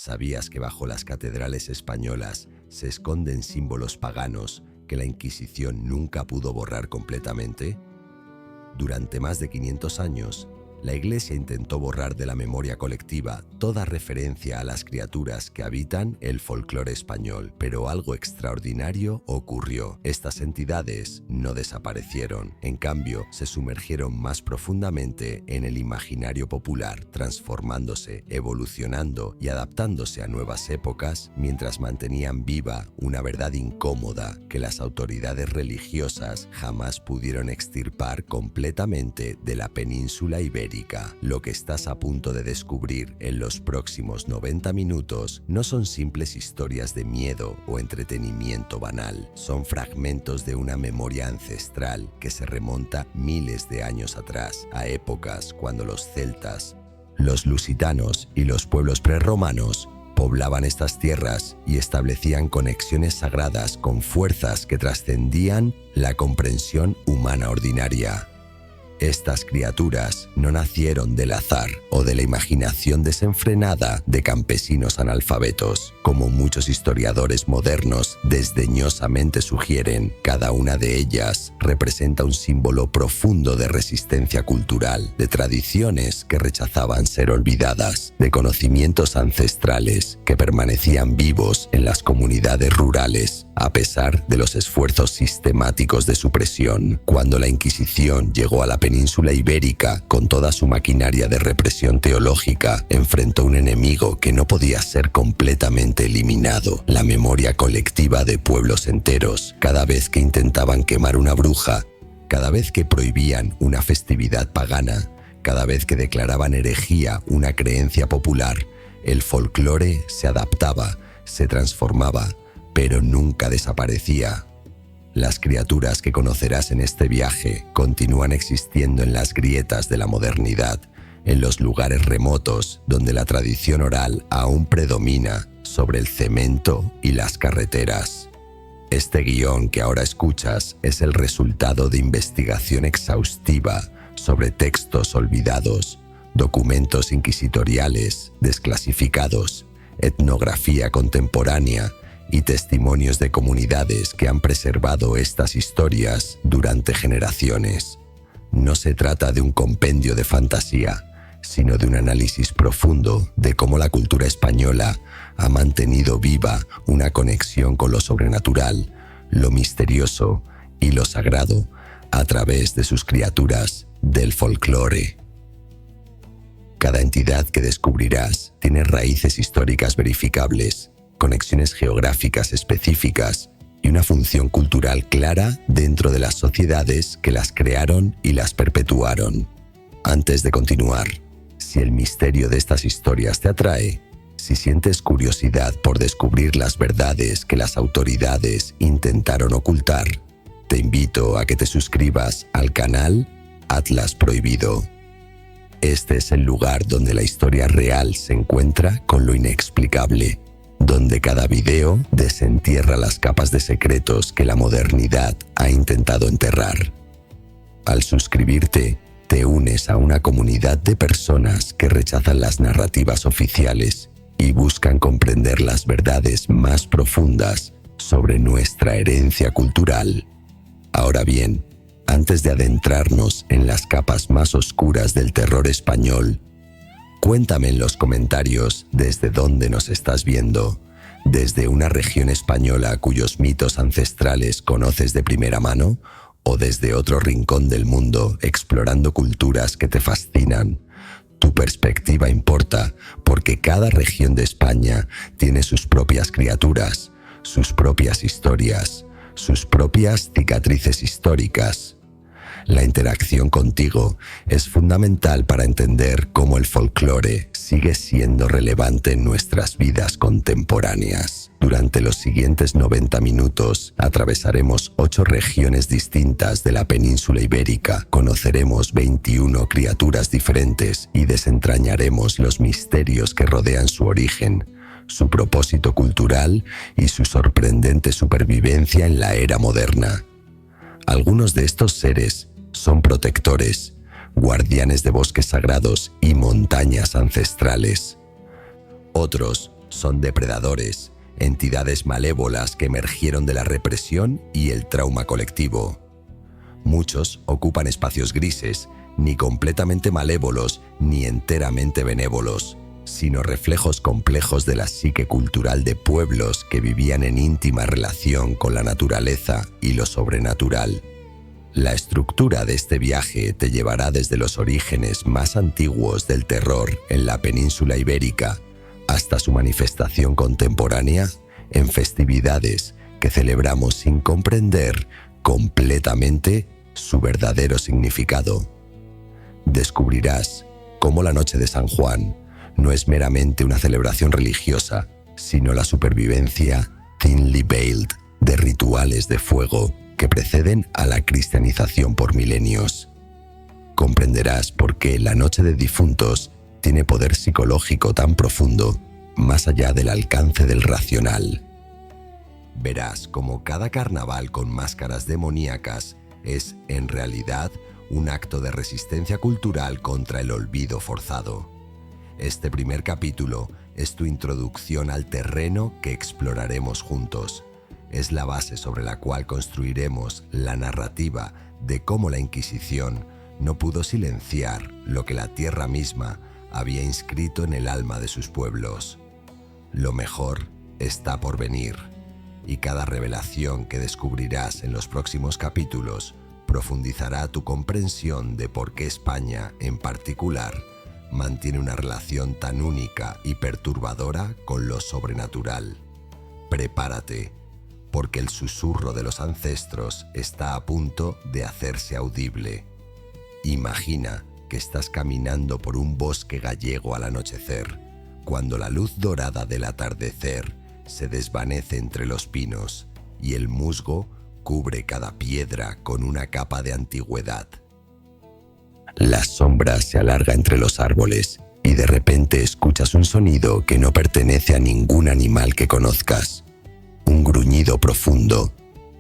¿Sabías que bajo las catedrales españolas se esconden símbolos paganos que la Inquisición nunca pudo borrar completamente? Durante más de 500 años, la Iglesia intentó borrar de la memoria colectiva toda referencia a las criaturas que habitan el folclore español, pero algo extraordinario ocurrió. Estas entidades no desaparecieron, en cambio, se sumergieron más profundamente en el imaginario popular, transformándose, evolucionando y adaptándose a nuevas épocas, mientras mantenían viva una verdad incómoda que las autoridades religiosas jamás pudieron extirpar completamente de la península ibérica. Lo que estás a punto de descubrir en los próximos 90 minutos no son simples historias de miedo o entretenimiento banal, son fragmentos de una memoria ancestral que se remonta miles de años atrás, a épocas cuando los celtas, los lusitanos y los pueblos prerromanos poblaban estas tierras y establecían conexiones sagradas con fuerzas que trascendían la comprensión humana ordinaria. Estas criaturas no nacieron del azar o de la imaginación desenfrenada de campesinos analfabetos, como muchos historiadores modernos desdeñosamente sugieren. Cada una de ellas representa un símbolo profundo de resistencia cultural, de tradiciones que rechazaban ser olvidadas, de conocimientos ancestrales que permanecían vivos en las comunidades rurales, a pesar de los esfuerzos sistemáticos de supresión. Cuando la Inquisición llegó a la península ibérica con toda su maquinaria de represión teológica, enfrentó un enemigo que no podía ser completamente eliminado: la memoria colectiva de pueblos enteros. Cada vez que intentaban quemar una bruja, cada vez que prohibían una festividad pagana, cada vez que declaraban herejía una creencia popular, el folclore se adaptaba, se transformaba, pero nunca desaparecía. Las criaturas que conocerás en este viaje continúan existiendo en las grietas de la modernidad, en los lugares remotos donde la tradición oral aún predomina sobre el cemento y las carreteras. Este guión que ahora escuchas es el resultado de investigación exhaustiva sobre textos olvidados, documentos inquisitoriales desclasificados, etnografía contemporánea y testimonios de comunidades que han preservado estas historias durante generaciones. No se trata de un compendio de fantasía, sino de un análisis profundo de cómo la cultura española ha mantenido viva una conexión con lo sobrenatural, lo misterioso y lo sagrado a través de sus criaturas del folclore. Cada entidad que descubrirás tiene raíces históricas verificables, conexiones geográficas específicas y una función cultural clara dentro de las sociedades que las crearon y las perpetuaron. Antes de continuar, si el misterio de estas historias te atrae, si sientes curiosidad por descubrir las verdades que las autoridades intentaron ocultar, te invito a que te suscribas al canal Atlas Prohibido. Este es el lugar donde la historia real se encuentra con lo inexplicable, donde cada video desentierra las capas de secretos que la modernidad ha intentado enterrar. Al suscribirte, te unes a una comunidad de personas que rechazan las narrativas oficiales y buscan comprender las verdades más profundas sobre nuestra herencia cultural. Ahora bien, antes de adentrarnos en las capas más oscuras del terror español, cuéntame en los comentarios desde dónde nos estás viendo, desde una región española cuyos mitos ancestrales conoces de primera mano, o desde otro rincón del mundo explorando culturas que te fascinan. Tu perspectiva importa porque cada región de España tiene sus propias criaturas, sus propias historias, sus propias cicatrices históricas. La interacción contigo es fundamental para entender cómo el folclore sigue siendo relevante en nuestras vidas contemporáneas. Durante los siguientes 90 minutos atravesaremos 8 regiones distintas de la península ibérica, conoceremos 21 criaturas diferentes y desentrañaremos los misterios que rodean su origen, su propósito cultural y su sorprendente supervivencia en la era moderna. Algunos de estos seres son protectores, guardianes de bosques sagrados y montañas ancestrales. Otros Son depredadores, entidades malévolas que emergieron de la represión y el trauma colectivo. Muchos ocupan espacios grises, ni completamente malévolos ni enteramente benévolos, sino reflejos complejos de la psique cultural de pueblos que vivían en íntima relación con la naturaleza y lo sobrenatural. La estructura de este viaje te llevará desde los orígenes más antiguos del terror en la península ibérica hasta su manifestación contemporánea en festividades que celebramos sin comprender completamente su verdadero significado. Descubrirás cómo la noche de San Juan no es meramente una celebración religiosa, sino la supervivencia thinly veiled de rituales de fuego que preceden a la cristianización por milenios. Comprenderás por qué la Noche de Difuntos tiene poder psicológico tan profundo, más allá del alcance del racional. Verás cómo cada carnaval con máscaras demoníacas es, en realidad, un acto de resistencia cultural contra el olvido forzado. Este primer capítulo es tu introducción al terreno que exploraremos juntos. Es la base sobre la cual construiremos la narrativa de cómo la Inquisición no pudo silenciar lo que la tierra misma había inscrito en el alma de sus pueblos. Lo mejor está por venir, y cada revelación que descubrirás en los próximos capítulos profundizará tu comprensión de por qué España, en particular, mantiene una relación tan única y perturbadora con lo sobrenatural. Prepárate, porque el susurro de los ancestros está a punto de hacerse audible. Imagina que estás caminando por un bosque gallego al anochecer, cuando la luz dorada del atardecer se desvanece entre los pinos y el musgo cubre cada piedra con una capa de antigüedad. La sombra se alarga entre los árboles y de repente escuchas un sonido que no pertenece a ningún animal que conozcas. Un gruñido profundo,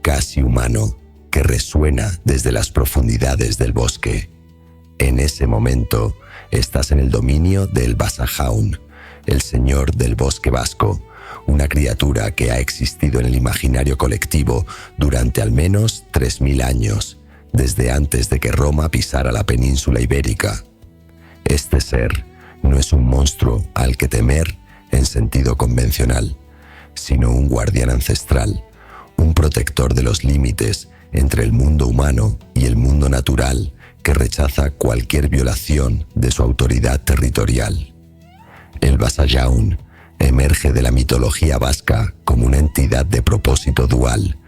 casi humano, que resuena desde las profundidades del bosque. En ese momento, estás en el dominio del Basajaun, el señor del bosque vasco, una criatura que ha existido en el imaginario colectivo durante al menos 3000 años, desde antes de que Roma pisara la península ibérica. Este ser no es un monstruo al que temer en sentido convencional, sino un guardián ancestral, un protector de los límites entre el mundo humano y el mundo natural que rechaza cualquier violación de su autoridad territorial. El Basajaun emerge de la mitología vasca como una entidad de propósito dual,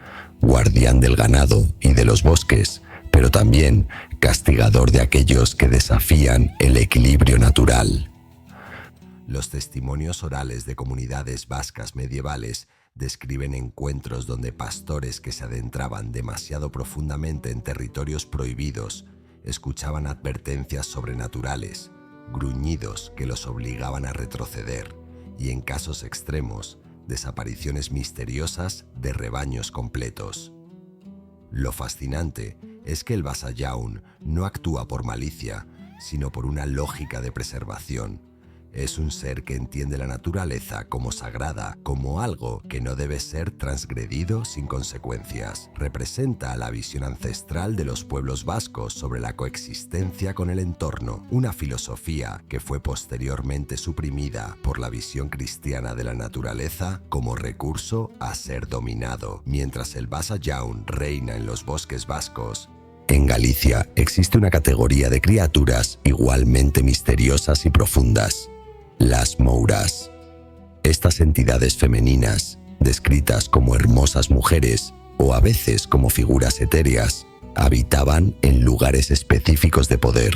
guardián del ganado y de los bosques, pero también castigador de aquellos que desafían el equilibrio natural. Los testimonios orales de comunidades vascas medievales describen encuentros donde pastores que se adentraban demasiado profundamente en territorios prohibidos escuchaban advertencias sobrenaturales, gruñidos que los obligaban a retroceder y, en casos extremos, desapariciones misteriosas de rebaños completos. Lo fascinante es que el Basajaun no actúa por malicia, sino por una lógica de preservación. Es un ser que entiende la naturaleza como sagrada, como algo que no debe ser transgredido sin consecuencias. Representa la visión ancestral de los pueblos vascos sobre la coexistencia con el entorno, una filosofía que fue posteriormente suprimida por la visión cristiana de la naturaleza como recurso a ser dominado. Mientras el Basajaun reina en los bosques vascos, en Galicia existe una categoría de criaturas igualmente misteriosas y profundas: las mouras. Estas entidades femeninas, descritas como hermosas mujeres o a veces como figuras etéreas, habitaban en lugares específicos de poder,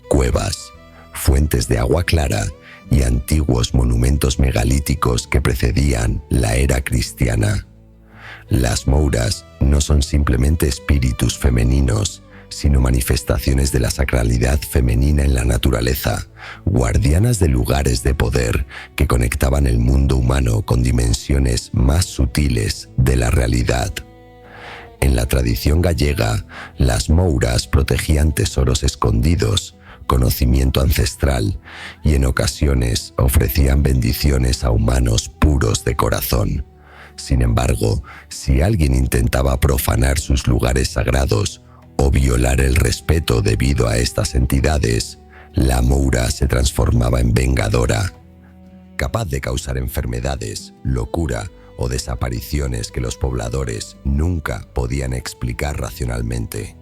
cuevas, fuentes de agua clara y antiguos monumentos megalíticos que precedían la era cristiana. Las mouras no son simplemente espíritus femeninos, sino manifestaciones de la sacralidad femenina en la naturaleza, guardianas de lugares de poder que conectaban el mundo humano con dimensiones más sutiles de la realidad. En la tradición gallega, las mouras protegían tesoros escondidos, conocimiento ancestral y en ocasiones ofrecían bendiciones a humanos puros de corazón. Sin embargo, si alguien intentaba profanar sus lugares sagrados o violar el respeto debido a estas entidades, la Moura se transformaba en vengadora, capaz de causar enfermedades, locura o desapariciones que los pobladores nunca podían explicar racionalmente.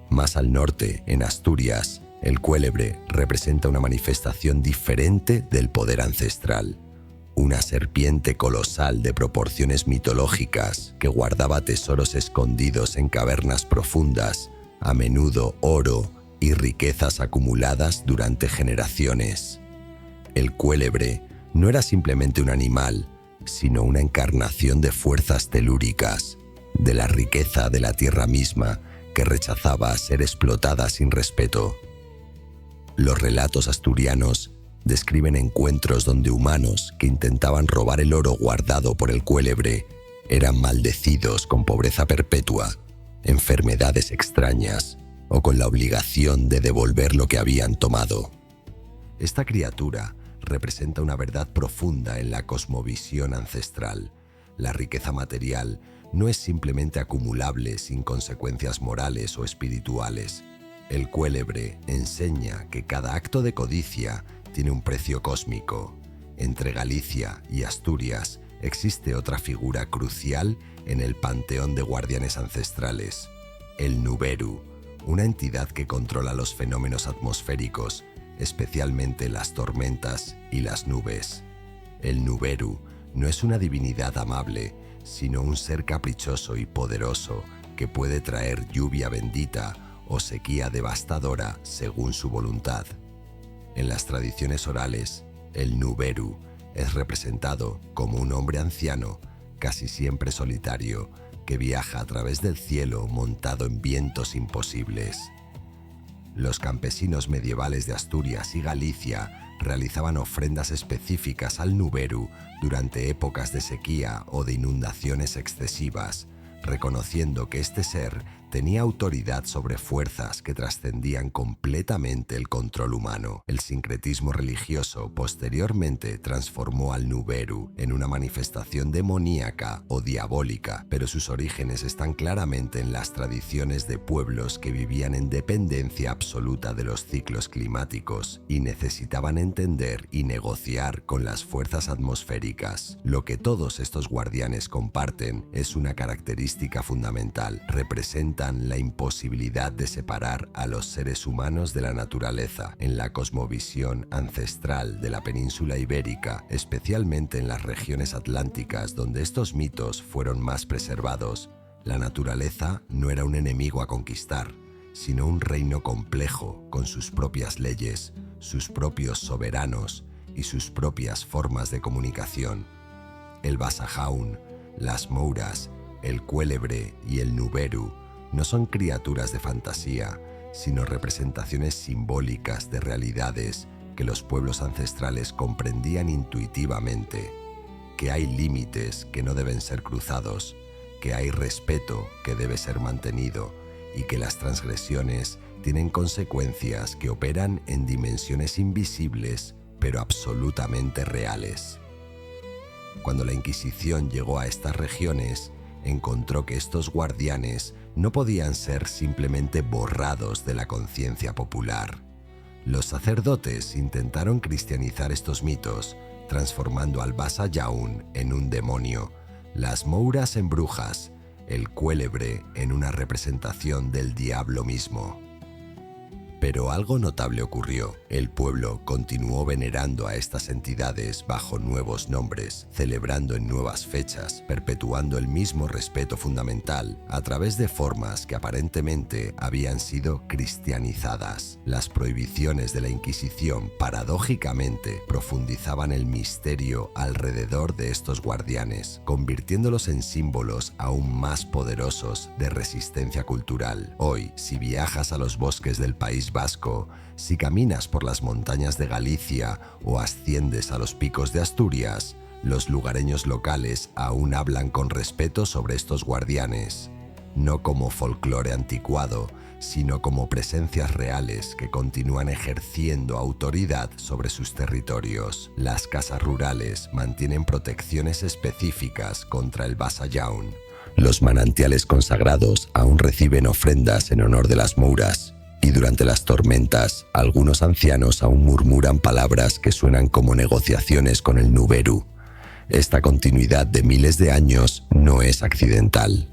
Más al norte, en Asturias, el cuélebre representa una manifestación diferente del poder ancestral. Una serpiente colosal de proporciones mitológicas que guardaba tesoros escondidos en cavernas profundas, a menudo oro y riquezas acumuladas durante generaciones. El cuélebre no era simplemente un animal, sino una encarnación de fuerzas telúricas, de la riqueza de la tierra misma que rechazaba ser explotada sin respeto. Los relatos asturianos describen encuentros donde humanos que intentaban robar el oro guardado por el cuélebre eran maldecidos con pobreza perpetua, enfermedades extrañas o con la obligación de devolver lo que habían tomado. Esta criatura representa una verdad profunda en la cosmovisión ancestral. La riqueza material no es simplemente acumulable sin consecuencias morales o espirituales. El cuélebre enseña que cada acto de codicia tiene un precio cósmico. Entre Galicia y Asturias existe otra figura crucial en el panteón de guardianes ancestrales: el Nuberu, una entidad que controla los fenómenos atmosféricos, especialmente las tormentas y las nubes. El Nuberu no es una divinidad amable, sino un ser caprichoso y poderoso que puede traer lluvia bendita o sequía devastadora según su voluntad. En las tradiciones orales, el Nuberu es representado como un hombre anciano, casi siempre solitario, que viaja a través del cielo montado en vientos imposibles. Los campesinos medievales de Asturias y Galicia realizaban ofrendas específicas al Nuberu durante épocas de sequía o de inundaciones excesivas, reconociendo que este ser tenía autoridad sobre fuerzas que trascendían completamente el control humano. El sincretismo religioso posteriormente transformó al Nuberu en una manifestación demoníaca o diabólica, pero sus orígenes están claramente en las tradiciones de pueblos que vivían en dependencia absoluta de los ciclos climáticos y necesitaban entender y negociar con las fuerzas atmosféricas. Lo que todos estos guardianes comparten es una característica fundamental: representan la imposibilidad de separar a los seres humanos de la naturaleza. En la cosmovisión ancestral de la península ibérica, especialmente en las regiones atlánticas donde estos mitos fueron más preservados, la naturaleza no era un enemigo a conquistar, sino un reino complejo con sus propias leyes, sus propios soberanos y sus propias formas de comunicación. El Basajaun, las Mouras, el cuélebre y el Nuberu no son criaturas de fantasía, sino representaciones simbólicas de realidades que los pueblos ancestrales comprendían intuitivamente: que hay límites que no deben ser cruzados, que hay respeto que debe ser mantenido y que las transgresiones tienen consecuencias que operan en dimensiones invisibles pero absolutamente reales. Cuando la Inquisición llegó a estas regiones, encontró que estos guardianes no podían ser simplemente borrados de la conciencia popular. Los sacerdotes intentaron cristianizar estos mitos, transformando al Basajaun en un demonio, las Mouras en brujas, el cuélebre en una representación del diablo mismo. Pero algo notable ocurrió. El pueblo continuó venerando a estas entidades bajo nuevos nombres, celebrando en nuevas fechas, perpetuando el mismo respeto fundamental a través de formas que aparentemente habían sido cristianizadas. Las prohibiciones de la Inquisición, paradójicamente, profundizaban el misterio alrededor de estos guardianes, convirtiéndolos en símbolos aún más poderosos de resistencia cultural. Hoy, si viajas a los bosques del País Vasco, si caminas por las montañas de Galicia o asciendes a los picos de Asturias, los lugareños locales aún hablan con respeto sobre estos guardianes, no como folclore anticuado, sino como presencias reales que continúan ejerciendo autoridad sobre sus territorios. Las casas rurales mantienen protecciones específicas contra el Basayaun. Los manantiales consagrados aún reciben ofrendas en honor de las Mouras, y durante las tormentas, algunos ancianos aún murmuran palabras que suenan como negociaciones con el Nuberu. Esta continuidad de miles de años no es accidental.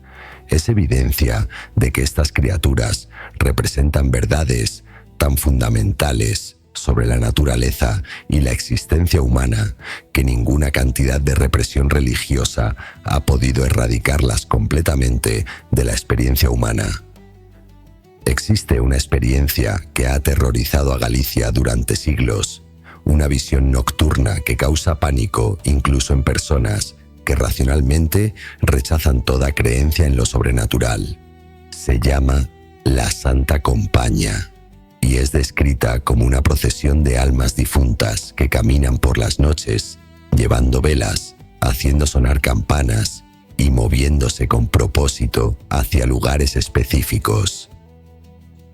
Es evidencia de que estas criaturas representan verdades tan fundamentales sobre la naturaleza y la existencia humana que ninguna cantidad de represión religiosa ha podido erradicarlas completamente de la experiencia humana. Existe una experiencia que ha aterrorizado a Galicia durante siglos, una visión nocturna que causa pánico incluso en personas que racionalmente rechazan toda creencia en lo sobrenatural. Se llama la Santa Compaña y es descrita como una procesión de almas difuntas que caminan por las noches, llevando velas, haciendo sonar campanas y moviéndose con propósito hacia lugares específicos.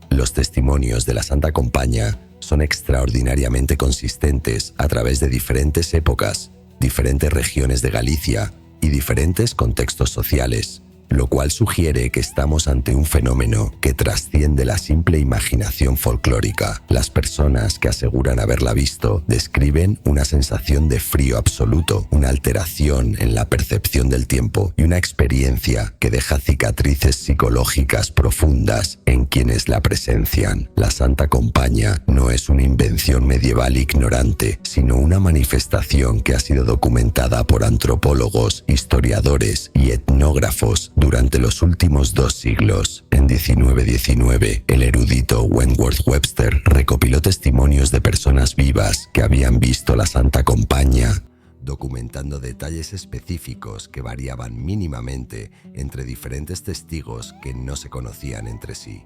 Los testimonios de la Santa Compaña son extraordinariamente consistentes a través de diferentes épocas, diferentes regiones de Galicia y diferentes contextos sociales, lo cual sugiere que estamos ante un fenómeno que trasciende la simple imaginación folclórica. Las personas que aseguran haberla visto describen una sensación de frío absoluto, una alteración en la percepción del tiempo y una experiencia que deja cicatrices psicológicas profundas en quienes la presencian. La Santa Compaña no es una invención medieval ignorante, sino una manifestación que ha sido documentada por antropólogos, historiadores y etnógrafos durante los últimos 2 siglos. En 1919, el erudito Wentworth Webster recopiló testimonios de personas vivas que habían visto la Santa Compaña, documentando detalles específicos que variaban mínimamente entre diferentes testigos que no se conocían entre sí.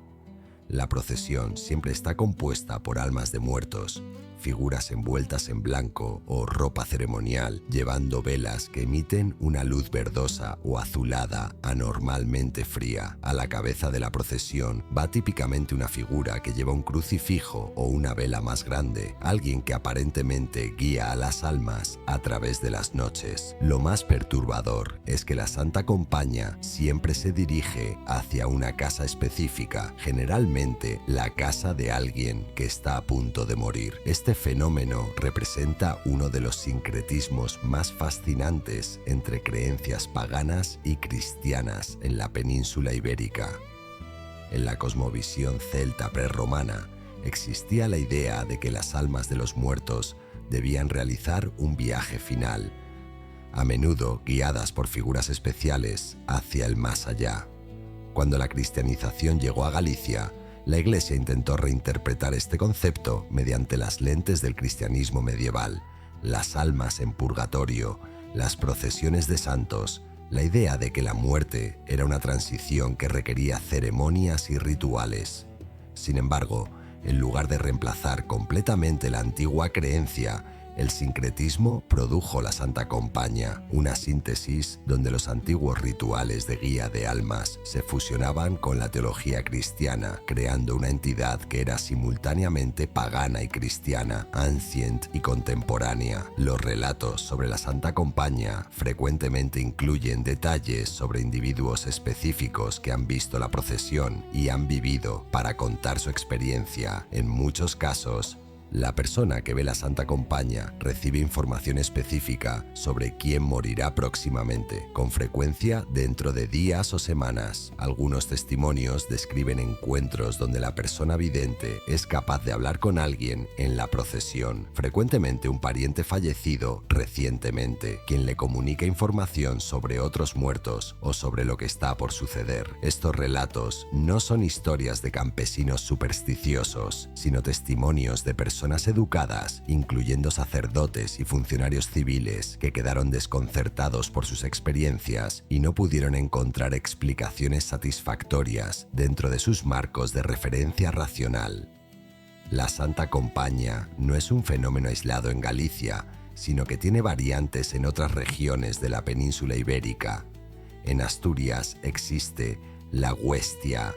La procesión siempre está compuesta por almas de muertos, figuras envueltas en blanco o ropa ceremonial, llevando velas que emiten una luz verdosa o azulada anormalmente fría. A la cabeza de la procesión va típicamente una figura que lleva un crucifijo o una vela más grande, alguien que aparentemente guía a las almas a través de las noches. Lo más perturbador es que la Santa Compaña siempre se dirige hacia una casa específica, generalmente la casa de alguien que está a punto de morir. Este fenómeno representa uno de los sincretismos más fascinantes entre creencias paganas y cristianas en la península ibérica. En la cosmovisión celta prerromana existía la idea de que las almas de los muertos debían realizar un viaje final, a menudo guiadas por figuras especiales hacia el más allá. Cuando la cristianización llegó a Galicia, la Iglesia intentó reinterpretar este concepto mediante las lentes del cristianismo medieval, las almas en purgatorio, las procesiones de santos, la idea de que la muerte era una transición que requería ceremonias y rituales. Sin embargo, en lugar de reemplazar completamente la antigua creencia, el sincretismo produjo la Santa Compaña, una síntesis donde los antiguos rituales de guía de almas se fusionaban con la teología cristiana, creando una entidad que era simultáneamente pagana y cristiana, ancient y contemporánea. Los relatos sobre la Santa Compaña frecuentemente incluyen detalles sobre individuos específicos que han visto la procesión y han vivido para contar su experiencia. En muchos casos, la persona que ve la Santa Compaña recibe información específica sobre quién morirá próximamente, con frecuencia dentro de días o semanas. Algunos testimonios describen encuentros donde la persona vidente es capaz de hablar con alguien en la procesión, frecuentemente un pariente fallecido recientemente, quien le comunica información sobre otros muertos o sobre lo que está por suceder. Estos relatos no son historias de campesinos supersticiosos, sino testimonios de personas educadas, incluyendo sacerdotes y funcionarios civiles que quedaron desconcertados por sus experiencias y no pudieron encontrar explicaciones satisfactorias dentro de sus marcos de referencia racional. La Santa Compaña no es un fenómeno aislado en Galicia, sino que tiene variantes en otras regiones de la península ibérica. En Asturias existe la Huestia,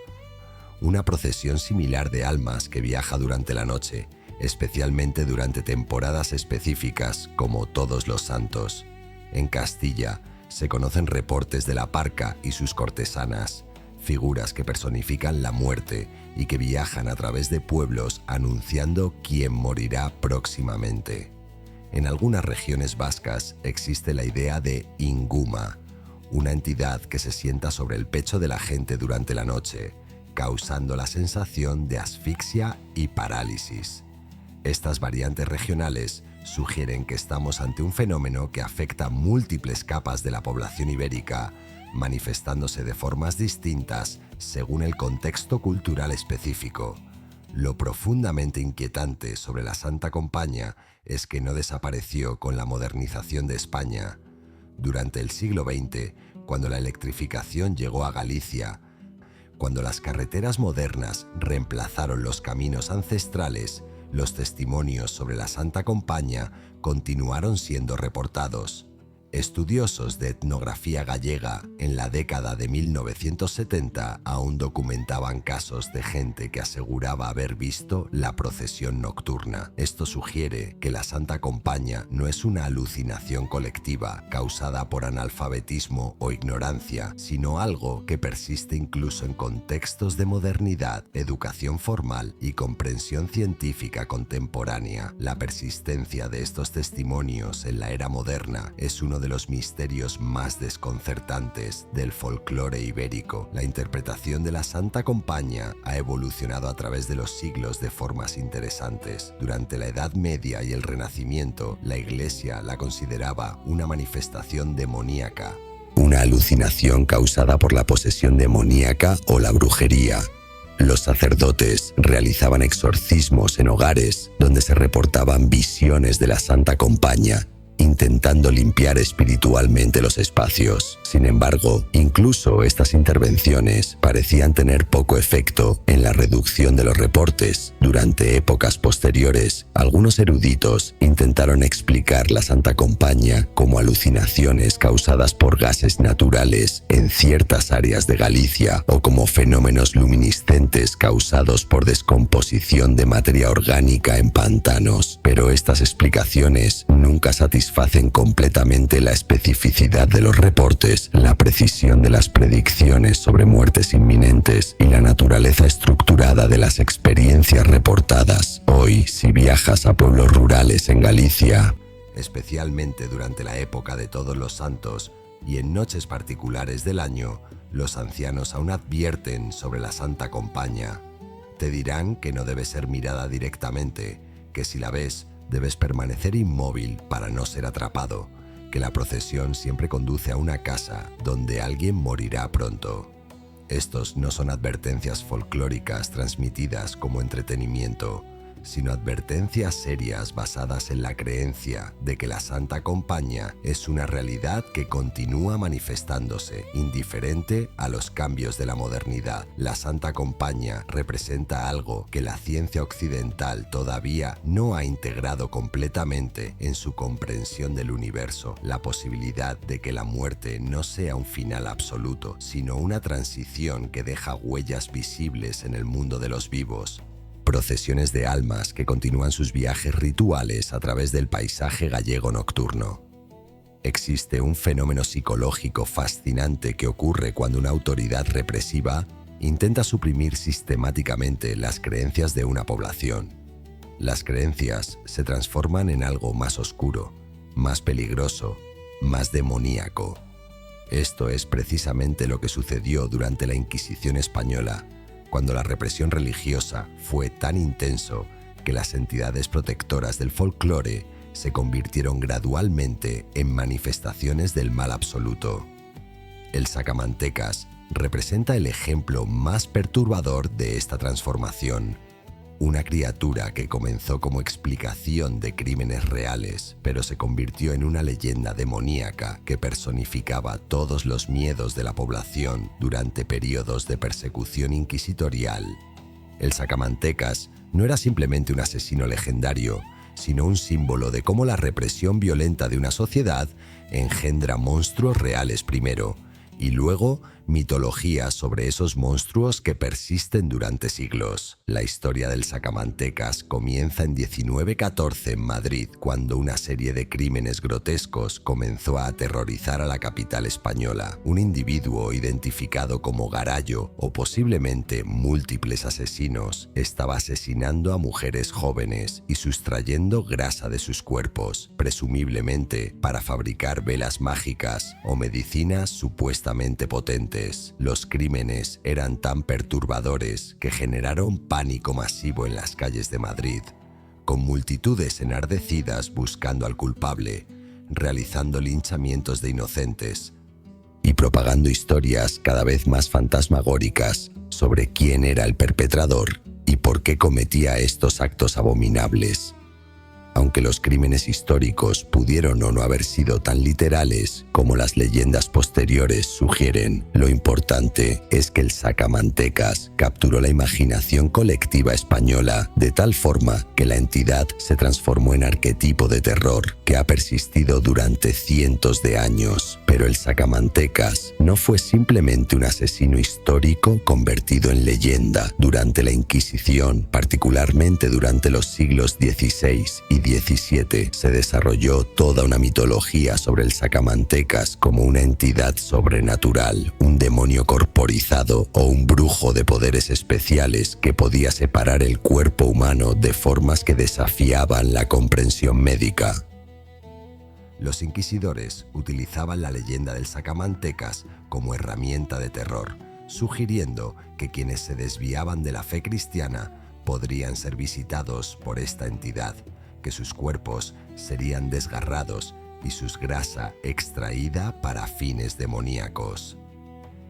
una procesión similar de almas que viaja durante la noche, especialmente durante temporadas específicas como Todos los Santos. En Castilla se conocen reportes de la parca y sus cortesanas, figuras que personifican la muerte y que viajan a través de pueblos anunciando quién morirá próximamente. En algunas regiones vascas existe la idea de inguma, una entidad que se sienta sobre el pecho de la gente durante la noche, causando la sensación de asfixia y parálisis. Estas variantes regionales sugieren que estamos ante un fenómeno que afecta múltiples capas de la población ibérica, manifestándose de formas distintas según el contexto cultural específico. Lo profundamente inquietante sobre la Santa Compaña es que no desapareció con la modernización de España. Durante el siglo XX, cuando la electrificación llegó a Galicia, cuando las carreteras modernas reemplazaron los caminos ancestrales, los testimonios sobre la Santa Compaña continuaron siendo reportados. Estudiosos de etnografía gallega en la década de 1970 aún documentaban casos de gente que aseguraba haber visto la procesión nocturna. Esto sugiere que la Santa Compaña no es una alucinación colectiva causada por analfabetismo o ignorancia, sino algo que persiste incluso en contextos de modernidad, educación formal y comprensión científica contemporánea. La persistencia de estos testimonios en la era moderna es uno de los misterios más desconcertantes del folclore ibérico. La interpretación de la Santa Compaña ha evolucionado a través de los siglos de formas interesantes. Durante la Edad Media y el Renacimiento, la Iglesia la consideraba una manifestación demoníaca, una alucinación causada por la posesión demoníaca o la brujería. Los sacerdotes realizaban exorcismos en hogares donde se reportaban visiones de la Santa Compaña, intentando limpiar espiritualmente los espacios. Sin embargo, incluso estas intervenciones parecían tener poco efecto en la reducción de los reportes. Durante épocas posteriores, algunos eruditos intentaron explicar la Santa Compaña como alucinaciones causadas por gases naturales en ciertas áreas de Galicia o como fenómenos luminiscentes causados por descomposición de materia orgánica en pantanos. Pero estas explicaciones nunca satisfacen completamente la especificidad de los reportes, la precisión de las predicciones sobre muertes inminentes y la naturaleza estructurada de las experiencias reportadas. Hoy, si viajas a pueblos rurales en Galicia, especialmente durante la época de Todos los Santos y en noches particulares del año, los ancianos aún advierten sobre la Santa Compaña. Te dirán que no debe ser mirada directamente, que si la ves, debes permanecer inmóvil para no ser atrapado, que la procesión siempre conduce a una casa donde alguien morirá pronto. Estos no son advertencias folclóricas transmitidas como entretenimiento, sino advertencias serias basadas en la creencia de que la Santa Compaña es una realidad que continúa manifestándose, indiferente a los cambios de la modernidad. La Santa Compaña representa algo que la ciencia occidental todavía no ha integrado completamente en su comprensión del universo, la posibilidad de que la muerte no sea un final absoluto, sino una transición que deja huellas visibles en el mundo de los vivos. Procesiones de almas que continúan sus viajes rituales a través del paisaje gallego nocturno. Existe un fenómeno psicológico fascinante que ocurre cuando una autoridad represiva intenta suprimir sistemáticamente las creencias de una población. Las creencias se transforman en algo más oscuro, más peligroso, más demoníaco. Esto es precisamente lo que sucedió durante la Inquisición española, cuando la represión religiosa fue tan intenso que las entidades protectoras del folclore se convirtieron gradualmente en manifestaciones del mal absoluto. El sacamantecas representa el ejemplo más perturbador de esta transformación. Una criatura que comenzó como explicación de crímenes reales, pero se convirtió en una leyenda demoníaca que personificaba todos los miedos de la población durante periodos de persecución inquisitorial. El sacamantecas no era simplemente un asesino legendario, sino un símbolo de cómo la represión violenta de una sociedad engendra monstruos reales primero, y luego mitologías sobre esos monstruos que persisten durante siglos. La historia del sacamantecas comienza en 1914 en Madrid, cuando una serie de crímenes grotescos comenzó a aterrorizar a la capital española. Un individuo identificado como Garallo, o posiblemente múltiples asesinos, estaba asesinando a mujeres jóvenes y sustrayendo grasa de sus cuerpos, presumiblemente para fabricar velas mágicas o medicinas supuestamente potentes. Los crímenes eran tan perturbadores que generaron pánico masivo en las calles de Madrid, con multitudes enardecidas buscando al culpable, realizando linchamientos de inocentes y propagando historias cada vez más fantasmagóricas sobre quién era el perpetrador y por qué cometía estos actos abominables. Aunque los crímenes históricos pudieron o no haber sido tan literales como las leyendas posteriores sugieren, lo importante es que el sacamantecas capturó la imaginación colectiva española de tal forma que la entidad se transformó en arquetipo de terror que ha persistido durante cientos de años. Pero el sacamantecas no fue simplemente un asesino histórico convertido en leyenda. Durante la Inquisición, particularmente durante los siglos XVI y XVII, se desarrolló toda una mitología sobre el sacamantecas como una entidad sobrenatural, un demonio corporizado o un brujo de poderes especiales que podía separar el cuerpo humano de formas que desafiaban la comprensión médica. Los inquisidores utilizaban la leyenda del sacamantecas como herramienta de terror, sugiriendo que quienes se desviaban de la fe cristiana podrían ser visitados por esta entidad, que sus cuerpos serían desgarrados y sus grasa extraída para fines demoníacos.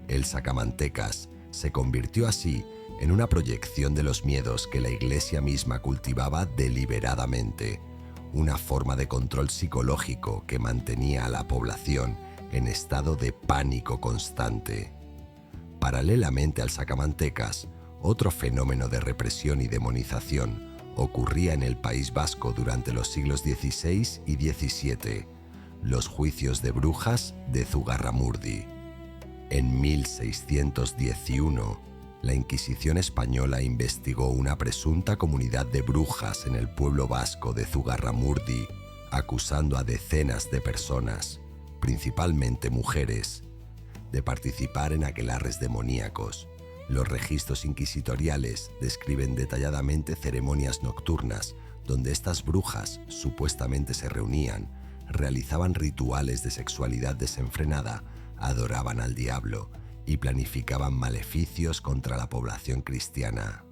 El sacamantecas se convirtió así en una proyección de los miedos que la Iglesia misma cultivaba deliberadamente, una forma de control psicológico que mantenía a la población en estado de pánico constante. Paralelamente al sacamantecas, otro fenómeno de represión y demonización ocurría en el País Vasco durante los siglos XVI y XVII, los juicios de brujas de Zugarramurdi. En 1611, la Inquisición española investigó una presunta comunidad de brujas en el pueblo vasco de Zugarramurdi, acusando a decenas de personas, principalmente mujeres, de participar en aquelarres demoníacos. Los registros inquisitoriales describen detalladamente ceremonias nocturnas donde estas brujas supuestamente se reunían, realizaban rituales de sexualidad desenfrenada, adoraban al diablo y planificaban maleficios contra la población cristiana.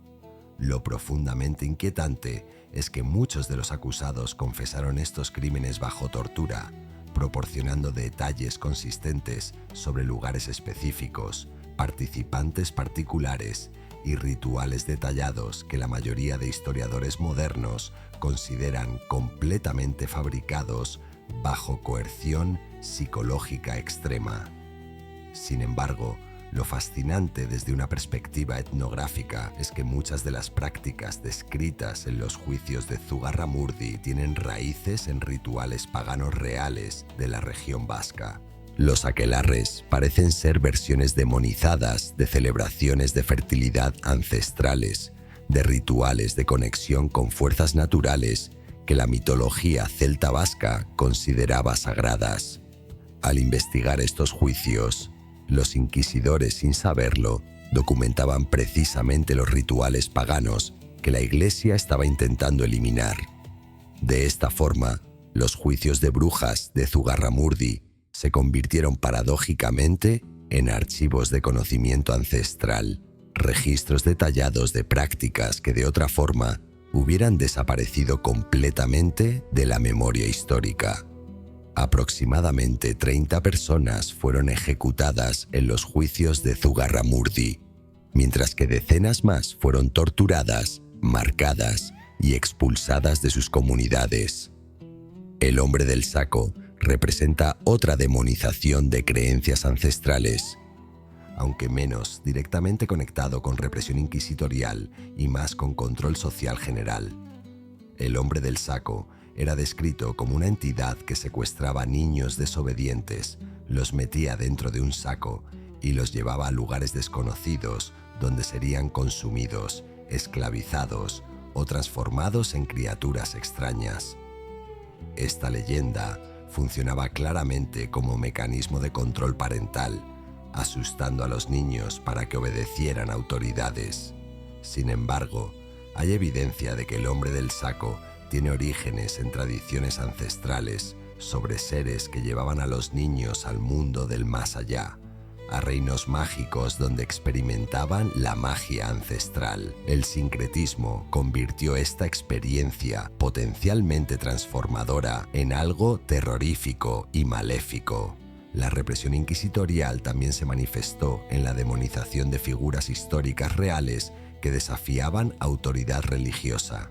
Lo profundamente inquietante es que muchos de los acusados confesaron estos crímenes bajo tortura, proporcionando detalles consistentes sobre lugares específicos, participantes particulares y rituales detallados que la mayoría de historiadores modernos consideran completamente fabricados bajo coerción psicológica extrema. Sin embargo, lo fascinante desde una perspectiva etnográfica es que muchas de las prácticas descritas en los juicios de Zugarramurdi tienen raíces en rituales paganos reales de la región vasca. Los aquelarres parecen ser versiones demonizadas de celebraciones de fertilidad ancestrales, de rituales de conexión con fuerzas naturales que la mitología celta vasca consideraba sagradas. Al investigar estos juicios, los inquisidores, sin saberlo, documentaban precisamente los rituales paganos que la Iglesia estaba intentando eliminar. De esta forma, los juicios de brujas de Zugarramurdi se convirtieron paradójicamente en archivos de conocimiento ancestral, registros detallados de prácticas que de otra forma hubieran desaparecido completamente de la memoria histórica. Aproximadamente 30 personas fueron ejecutadas en los juicios de Zugarramurdi, mientras que decenas más fueron torturadas, marcadas y expulsadas de sus comunidades. El hombre del saco representa otra demonización de creencias ancestrales, aunque menos directamente conectado con represión inquisitorial y más con control social general. El hombre del saco era descrito como una entidad que secuestraba niños desobedientes, los metía dentro de un saco y los llevaba a lugares desconocidos donde serían consumidos, esclavizados o transformados en criaturas extrañas. Esta leyenda funcionaba claramente como mecanismo de control parental, asustando a los niños para que obedecieran a autoridades. Sin embargo, hay evidencia de que el hombre del saco tiene orígenes en tradiciones ancestrales sobre seres que llevaban a los niños al mundo del más allá, a reinos mágicos donde experimentaban la magia ancestral. El sincretismo convirtió esta experiencia potencialmente transformadora en algo terrorífico y maléfico. La represión inquisitorial también se manifestó en la demonización de figuras históricas reales que desafiaban autoridad religiosa.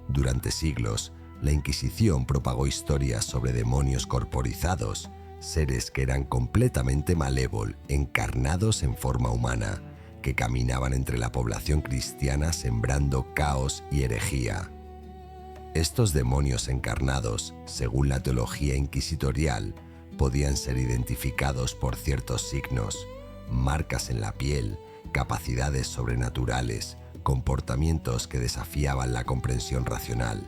Durante siglos, la Inquisición propagó historias sobre demonios corporizados, seres que eran completamente malévolos, encarnados en forma humana, que caminaban entre la población cristiana sembrando caos y herejía. Estos demonios encarnados, según la teología inquisitorial, podían ser identificados por ciertos signos, marcas en la piel, capacidades sobrenaturales, comportamientos que desafiaban la comprensión racional.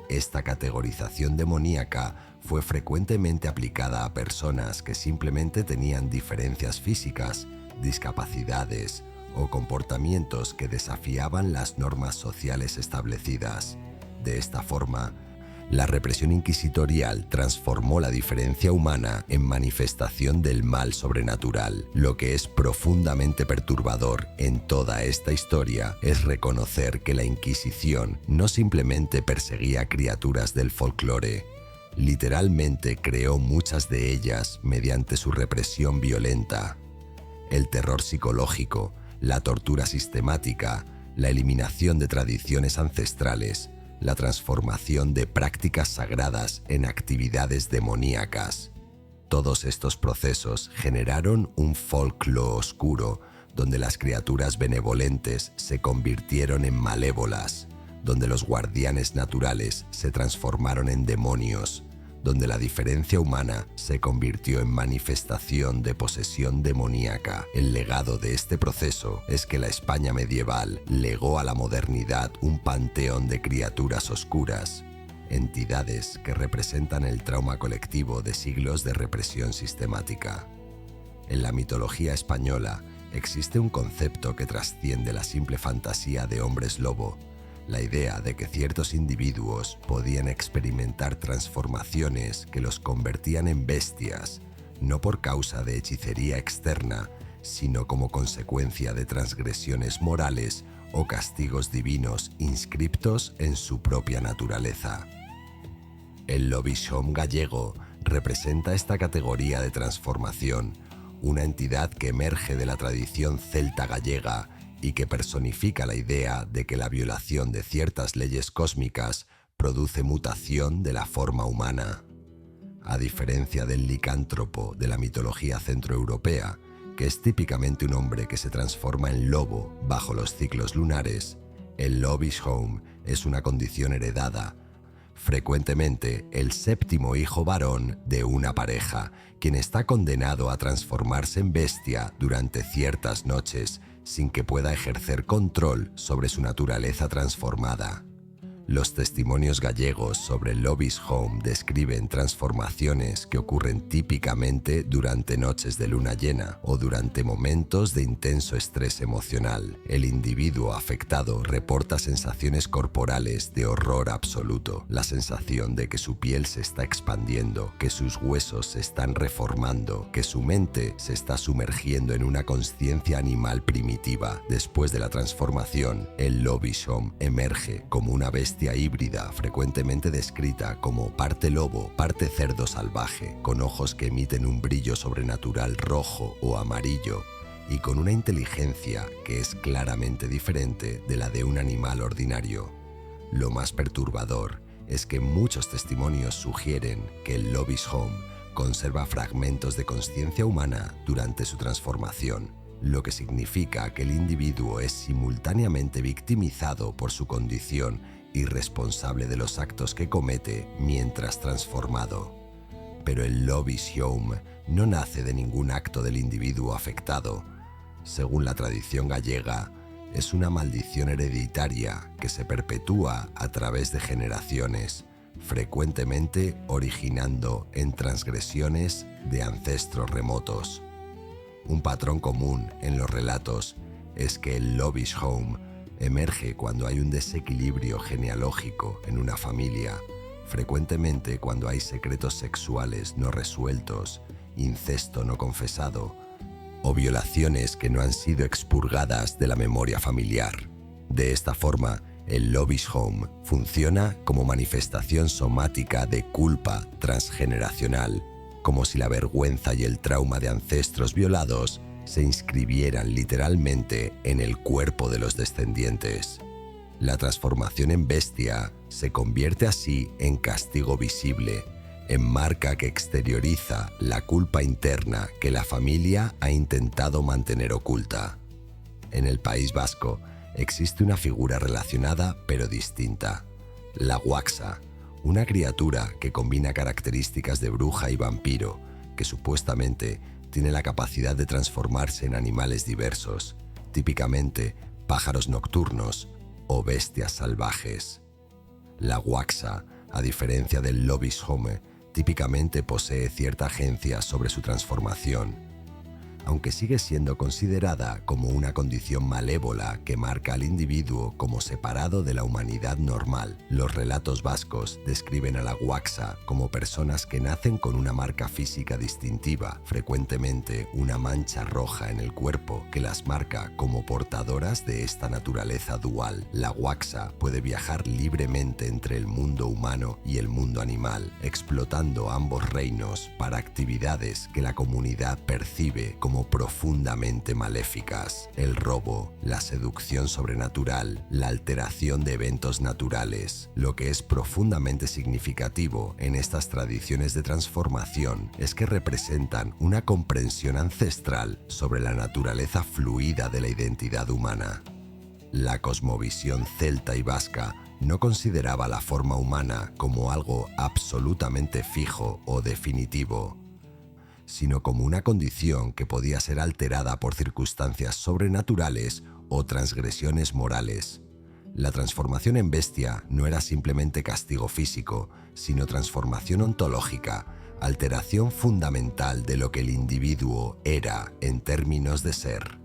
Esta categorización demoníaca fue frecuentemente aplicada a personas que simplemente tenían diferencias físicas, discapacidades o comportamientos que desafiaban las normas sociales establecidas. De esta forma, la represión inquisitorial transformó la diferencia humana en manifestación del mal sobrenatural. Lo que es profundamente perturbador en toda esta historia es reconocer que la Inquisición no simplemente perseguía criaturas del folclore, literalmente creó muchas de ellas mediante su represión violenta. El terror psicológico, la tortura sistemática, la eliminación de tradiciones ancestrales, la transformación de prácticas sagradas en actividades demoníacas. Todos estos procesos generaron un folclore oscuro donde las criaturas benevolentes se convirtieron en malévolas, donde los guardianes naturales se transformaron en demonios, donde la diferencia humana se convirtió en manifestación de posesión demoníaca. El legado de este proceso es que la España medieval legó a la modernidad un panteón de criaturas oscuras, entidades que representan el trauma colectivo de siglos de represión sistemática. En la mitología española existe un concepto que trasciende la simple fantasía de hombres lobo, la idea de que ciertos individuos podían experimentar transformaciones que los convertían en bestias, no por causa de hechicería externa, sino como consecuencia de transgresiones morales o castigos divinos inscriptos en su propia naturaleza. El Lobisomne gallego representa esta categoría de transformación, una entidad que emerge de la tradición celta gallega y que personifica la idea de que la violación de ciertas leyes cósmicas produce mutación de la forma humana. A diferencia del licántropo de la mitología centroeuropea, que es típicamente un hombre que se transforma en lobo bajo los ciclos lunares, el Lobisomne es una condición heredada, frecuentemente el séptimo hijo varón de una pareja, quien está condenado a transformarse en bestia durante ciertas noches sin que pueda ejercer control sobre su naturaleza transformada. Los testimonios gallegos sobre el Lobisomne describen transformaciones que ocurren típicamente durante noches de luna llena o durante momentos de intenso estrés emocional. El individuo afectado reporta sensaciones corporales de horror absoluto, la sensación de que su piel se está expandiendo, que sus huesos se están reformando, que su mente se está sumergiendo en una consciencia animal primitiva. Después de la transformación, el Lobisomne emerge como una bestia híbrida frecuentemente descrita como parte lobo, parte cerdo salvaje, con ojos que emiten un brillo sobrenatural rojo o amarillo y con una inteligencia que es claramente diferente de la de un animal ordinario. Lo más perturbador es que muchos testimonios sugieren que el Lobisomne conserva fragmentos de consciencia humana durante su transformación, lo que significa que el individuo es simultáneamente victimizado por su condición y responsable de los actos que comete mientras transformado. Pero el Lobisomne no nace de ningún acto del individuo afectado. Según la tradición gallega, es una maldición hereditaria que se perpetúa a través de generaciones, frecuentemente originando en transgresiones de ancestros remotos. Un patrón común en los relatos es que el Lovish Home emerge cuando hay un desequilibrio genealógico en una familia, frecuentemente cuando hay secretos sexuales no resueltos, incesto no confesado o violaciones que no han sido expurgadas de la memoria familiar. De esta forma, el Lovish Home funciona como manifestación somática de culpa transgeneracional, como si la vergüenza y el trauma de ancestros violados se inscribieran literalmente en el cuerpo de los descendientes. La transformación en bestia se convierte así en castigo visible, en marca que exterioriza la culpa interna que la familia ha intentado mantener oculta. En el País Vasco existe una figura relacionada pero distinta: la Guaxa, una criatura que combina características de bruja y vampiro, que supuestamente tiene la capacidad de transformarse en animales diversos, típicamente pájaros nocturnos o bestias salvajes. La Guaxa, a diferencia del Lovish Home, típicamente posee cierta agencia sobre su transformación, aunque sigue siendo considerada como una condición malévola que marca al individuo como separado de la humanidad normal. Los relatos vascos describen a la Guaxa como personas que nacen con una marca física distintiva, frecuentemente una mancha roja en el cuerpo que las marca como portadoras de esta naturaleza dual. La Guaxa puede viajar libremente entre el mundo humano y el mundo animal, explotando ambos reinos para actividades que la comunidad percibe como profundamente maléficas: el robo, la seducción sobrenatural, la alteración de eventos naturales. Lo que es profundamente significativo en estas tradiciones de transformación es que representan una comprensión ancestral sobre la naturaleza fluida de la identidad humana. La cosmovisión celta y vasca no consideraba la forma humana como algo absolutamente fijo o definitivo, sino como una condición que podía ser alterada por circunstancias sobrenaturales o transgresiones morales. La transformación en bestia no era simplemente castigo físico, sino transformación ontológica, alteración fundamental de lo que el individuo era en términos de ser.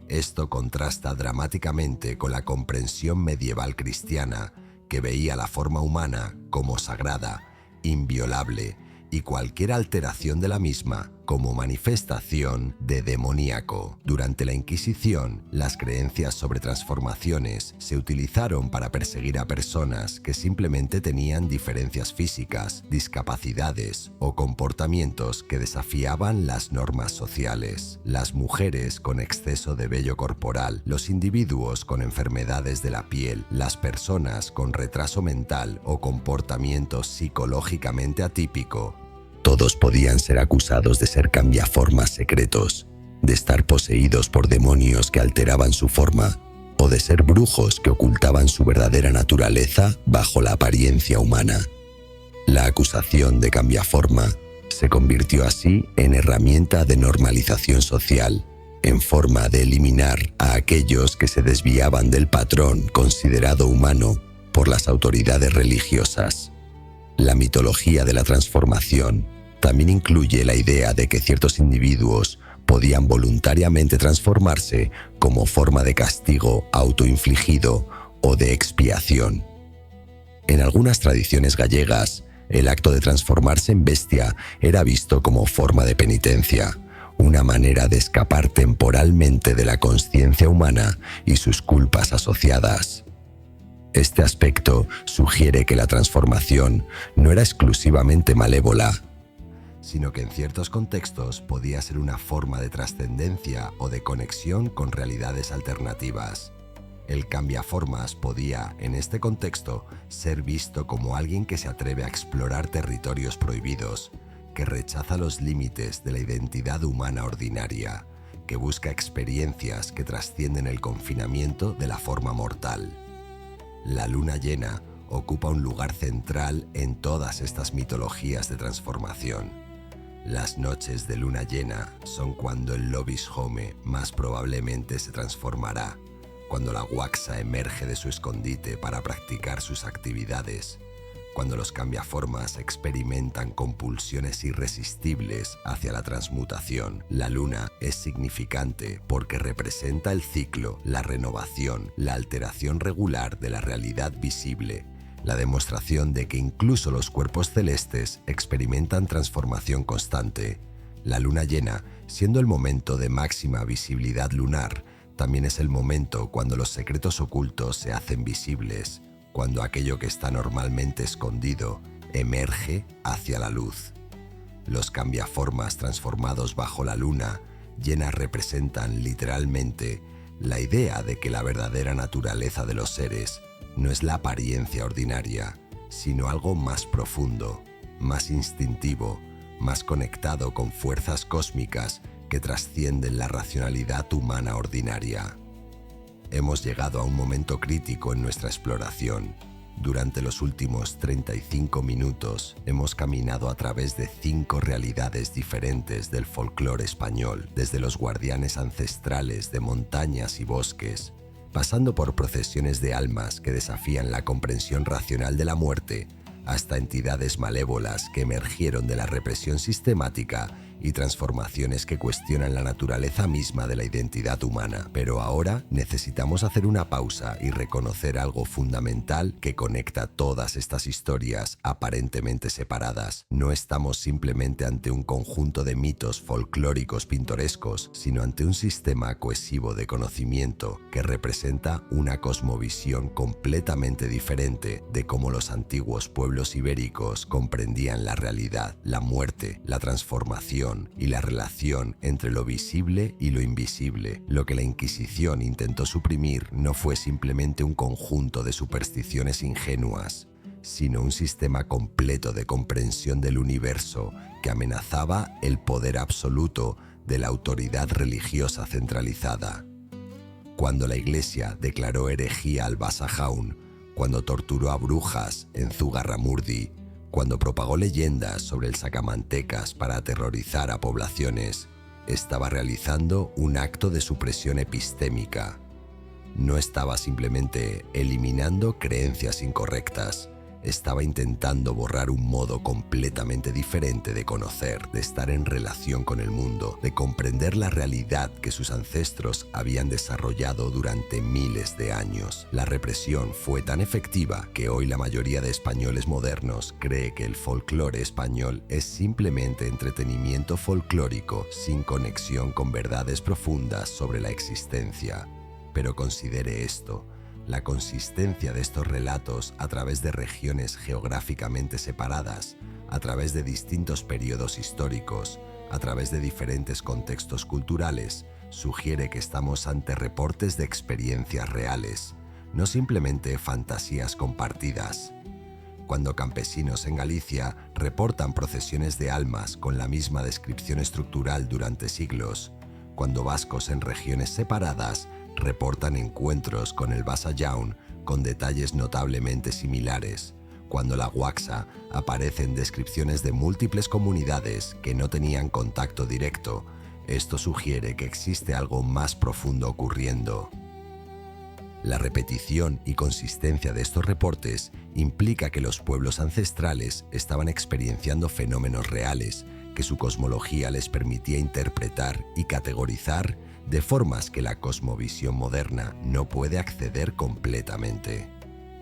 Esto contrasta dramáticamente con la comprensión medieval cristiana, que veía la forma humana como sagrada, inviolable, y cualquier alteración de la misma como manifestación de demoníaco. Durante la Inquisición, las creencias sobre transformaciones se utilizaron para perseguir a personas que simplemente tenían diferencias físicas, discapacidades o comportamientos que desafiaban las normas sociales. Las mujeres con exceso de vello corporal, los individuos con enfermedades de la piel, las personas con retraso mental o comportamiento psicológicamente atípico, todos podían ser acusados de ser cambiaformas secretos, de estar poseídos por demonios que alteraban su forma, o de ser brujos que ocultaban su verdadera naturaleza bajo la apariencia humana. La acusación de cambiaforma se convirtió así en herramienta de normalización social, en forma de eliminar a aquellos que se desviaban del patrón considerado humano por las autoridades religiosas. La mitología de la transformación también incluye la idea de que ciertos individuos podían voluntariamente transformarse como forma de castigo autoinfligido o de expiación. En algunas tradiciones gallegas, el acto de transformarse en bestia era visto como forma de penitencia, una manera de escapar temporalmente de la consciencia humana y sus culpas asociadas. Este aspecto sugiere que la transformación no era exclusivamente malévola, sino que en ciertos contextos podía ser una forma de trascendencia o de conexión con realidades alternativas. El cambiaformas podía, en este contexto, ser visto como alguien que se atreve a explorar territorios prohibidos, que rechaza los límites de la identidad humana ordinaria, que busca experiencias que trascienden el confinamiento de la forma mortal. La luna llena ocupa un lugar central en todas estas mitologías de transformación. Las noches de luna llena son cuando el Lobis Home más probablemente se transformará, cuando la Huaxa emerge de su escondite para practicar sus actividades, cuando los cambiaformas experimentan compulsiones irresistibles hacia la transmutación. La luna es significante porque representa el ciclo, la renovación, la alteración regular de la realidad visible, la demostración de que incluso los cuerpos celestes experimentan transformación constante. La luna llena, siendo el momento de máxima visibilidad lunar, también es el momento cuando los secretos ocultos se hacen visibles, cuando aquello que está normalmente escondido emerge hacia la luz. Los cambiaformas transformados bajo la luna llena representan literalmente la idea de que la verdadera naturaleza de los seres no es la apariencia ordinaria, sino algo más profundo, más instintivo, más conectado con fuerzas cósmicas que trascienden la racionalidad humana ordinaria. Hemos llegado a un momento crítico en nuestra exploración. Durante los últimos 35 minutos hemos caminado a través de 5 realidades diferentes del folclore español, desde los guardianes ancestrales de montañas y bosques, pasando por procesiones de almas que desafían la comprensión racional de la muerte, hasta entidades malévolas que emergieron de la represión sistemática y transformaciones que cuestionan la naturaleza misma de la identidad humana. Pero ahora necesitamos hacer una pausa y reconocer algo fundamental que conecta todas estas historias aparentemente separadas. No estamos simplemente ante un conjunto de mitos folclóricos pintorescos, sino ante un sistema cohesivo de conocimiento que representa una cosmovisión completamente diferente de cómo los antiguos pueblos ibéricos comprendían la realidad, la muerte, la transformación y la relación entre lo visible y lo invisible. Lo que la Inquisición intentó suprimir no fue simplemente un conjunto de supersticiones ingenuas, sino un sistema completo de comprensión del universo que amenazaba el poder absoluto de la autoridad religiosa centralizada. Cuando la Iglesia declaró herejía al Basajaun, cuando torturó a brujas en Zugarramurdi, cuando propagó leyendas sobre el sacamantecas para aterrorizar a poblaciones, estaba realizando un acto de supresión epistémica. No estaba simplemente eliminando creencias incorrectas, estaba intentando borrar un modo completamente diferente de conocer, de estar en relación con el mundo, de comprender la realidad que sus ancestros habían desarrollado durante miles de años. La represión fue tan efectiva que hoy la mayoría de españoles modernos cree que el folclore español es simplemente entretenimiento folclórico sin conexión con verdades profundas sobre la existencia. Pero considere esto: la consistencia de estos relatos a través de regiones geográficamente separadas, a través de distintos periodos históricos, a través de diferentes contextos culturales, sugiere que estamos ante reportes de experiencias reales, no simplemente fantasías compartidas. Cuando campesinos en Galicia reportan procesiones de almas con la misma descripción estructural durante siglos, cuando vascos en regiones separadas reportan encuentros con el Basajaun con detalles notablemente similares, cuando la Huaxa aparece en descripciones de múltiples comunidades que no tenían contacto directo, esto sugiere que existe algo más profundo ocurriendo. La repetición y consistencia de estos reportes implica que los pueblos ancestrales estaban experienciando fenómenos reales que su cosmología les permitía interpretar y categorizar de formas que la cosmovisión moderna no puede acceder completamente.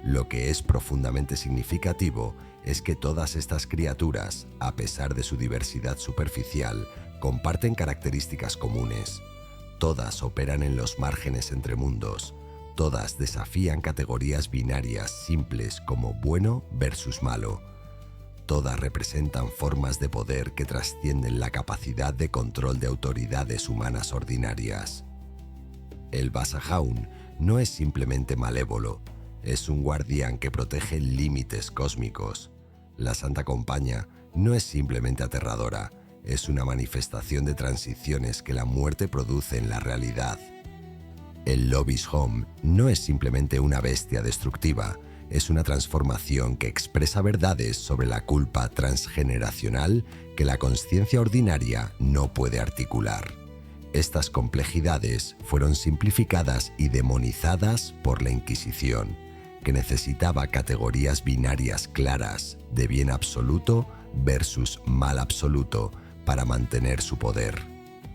Lo que es profundamente significativo es que todas estas criaturas, a pesar de su diversidad superficial, comparten características comunes. Todas operan en los márgenes entre mundos. Todas desafían categorías binarias simples como bueno versus malo. Todas representan formas de poder que trascienden la capacidad de control de autoridades humanas ordinarias. El Basajaun no es simplemente malévolo, es un guardián que protege límites cósmicos. La Santa Compaña no es simplemente aterradora, es una manifestación de transiciones que la muerte produce en la realidad. El Lobis Home no es simplemente una bestia destructiva, es una transformación que expresa verdades sobre la culpa transgeneracional que la conciencia ordinaria no puede articular. Estas complejidades fueron simplificadas y demonizadas por la Inquisición, que necesitaba categorías binarias claras de bien absoluto versus mal absoluto para mantener su poder.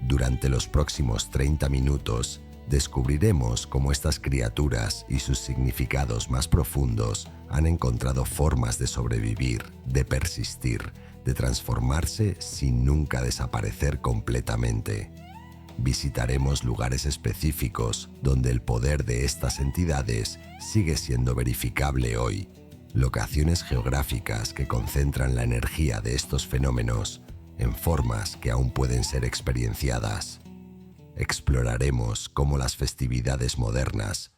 Durante los próximos 30 minutos, descubriremos cómo estas criaturas y sus significados más profundos han encontrado formas de sobrevivir, de persistir, de transformarse sin nunca desaparecer completamente. Visitaremos lugares específicos donde el poder de estas entidades sigue siendo verificable hoy, locaciones geográficas que concentran la energía de estos fenómenos en formas que aún pueden ser experienciadas. Exploraremos cómo las festividades modernas,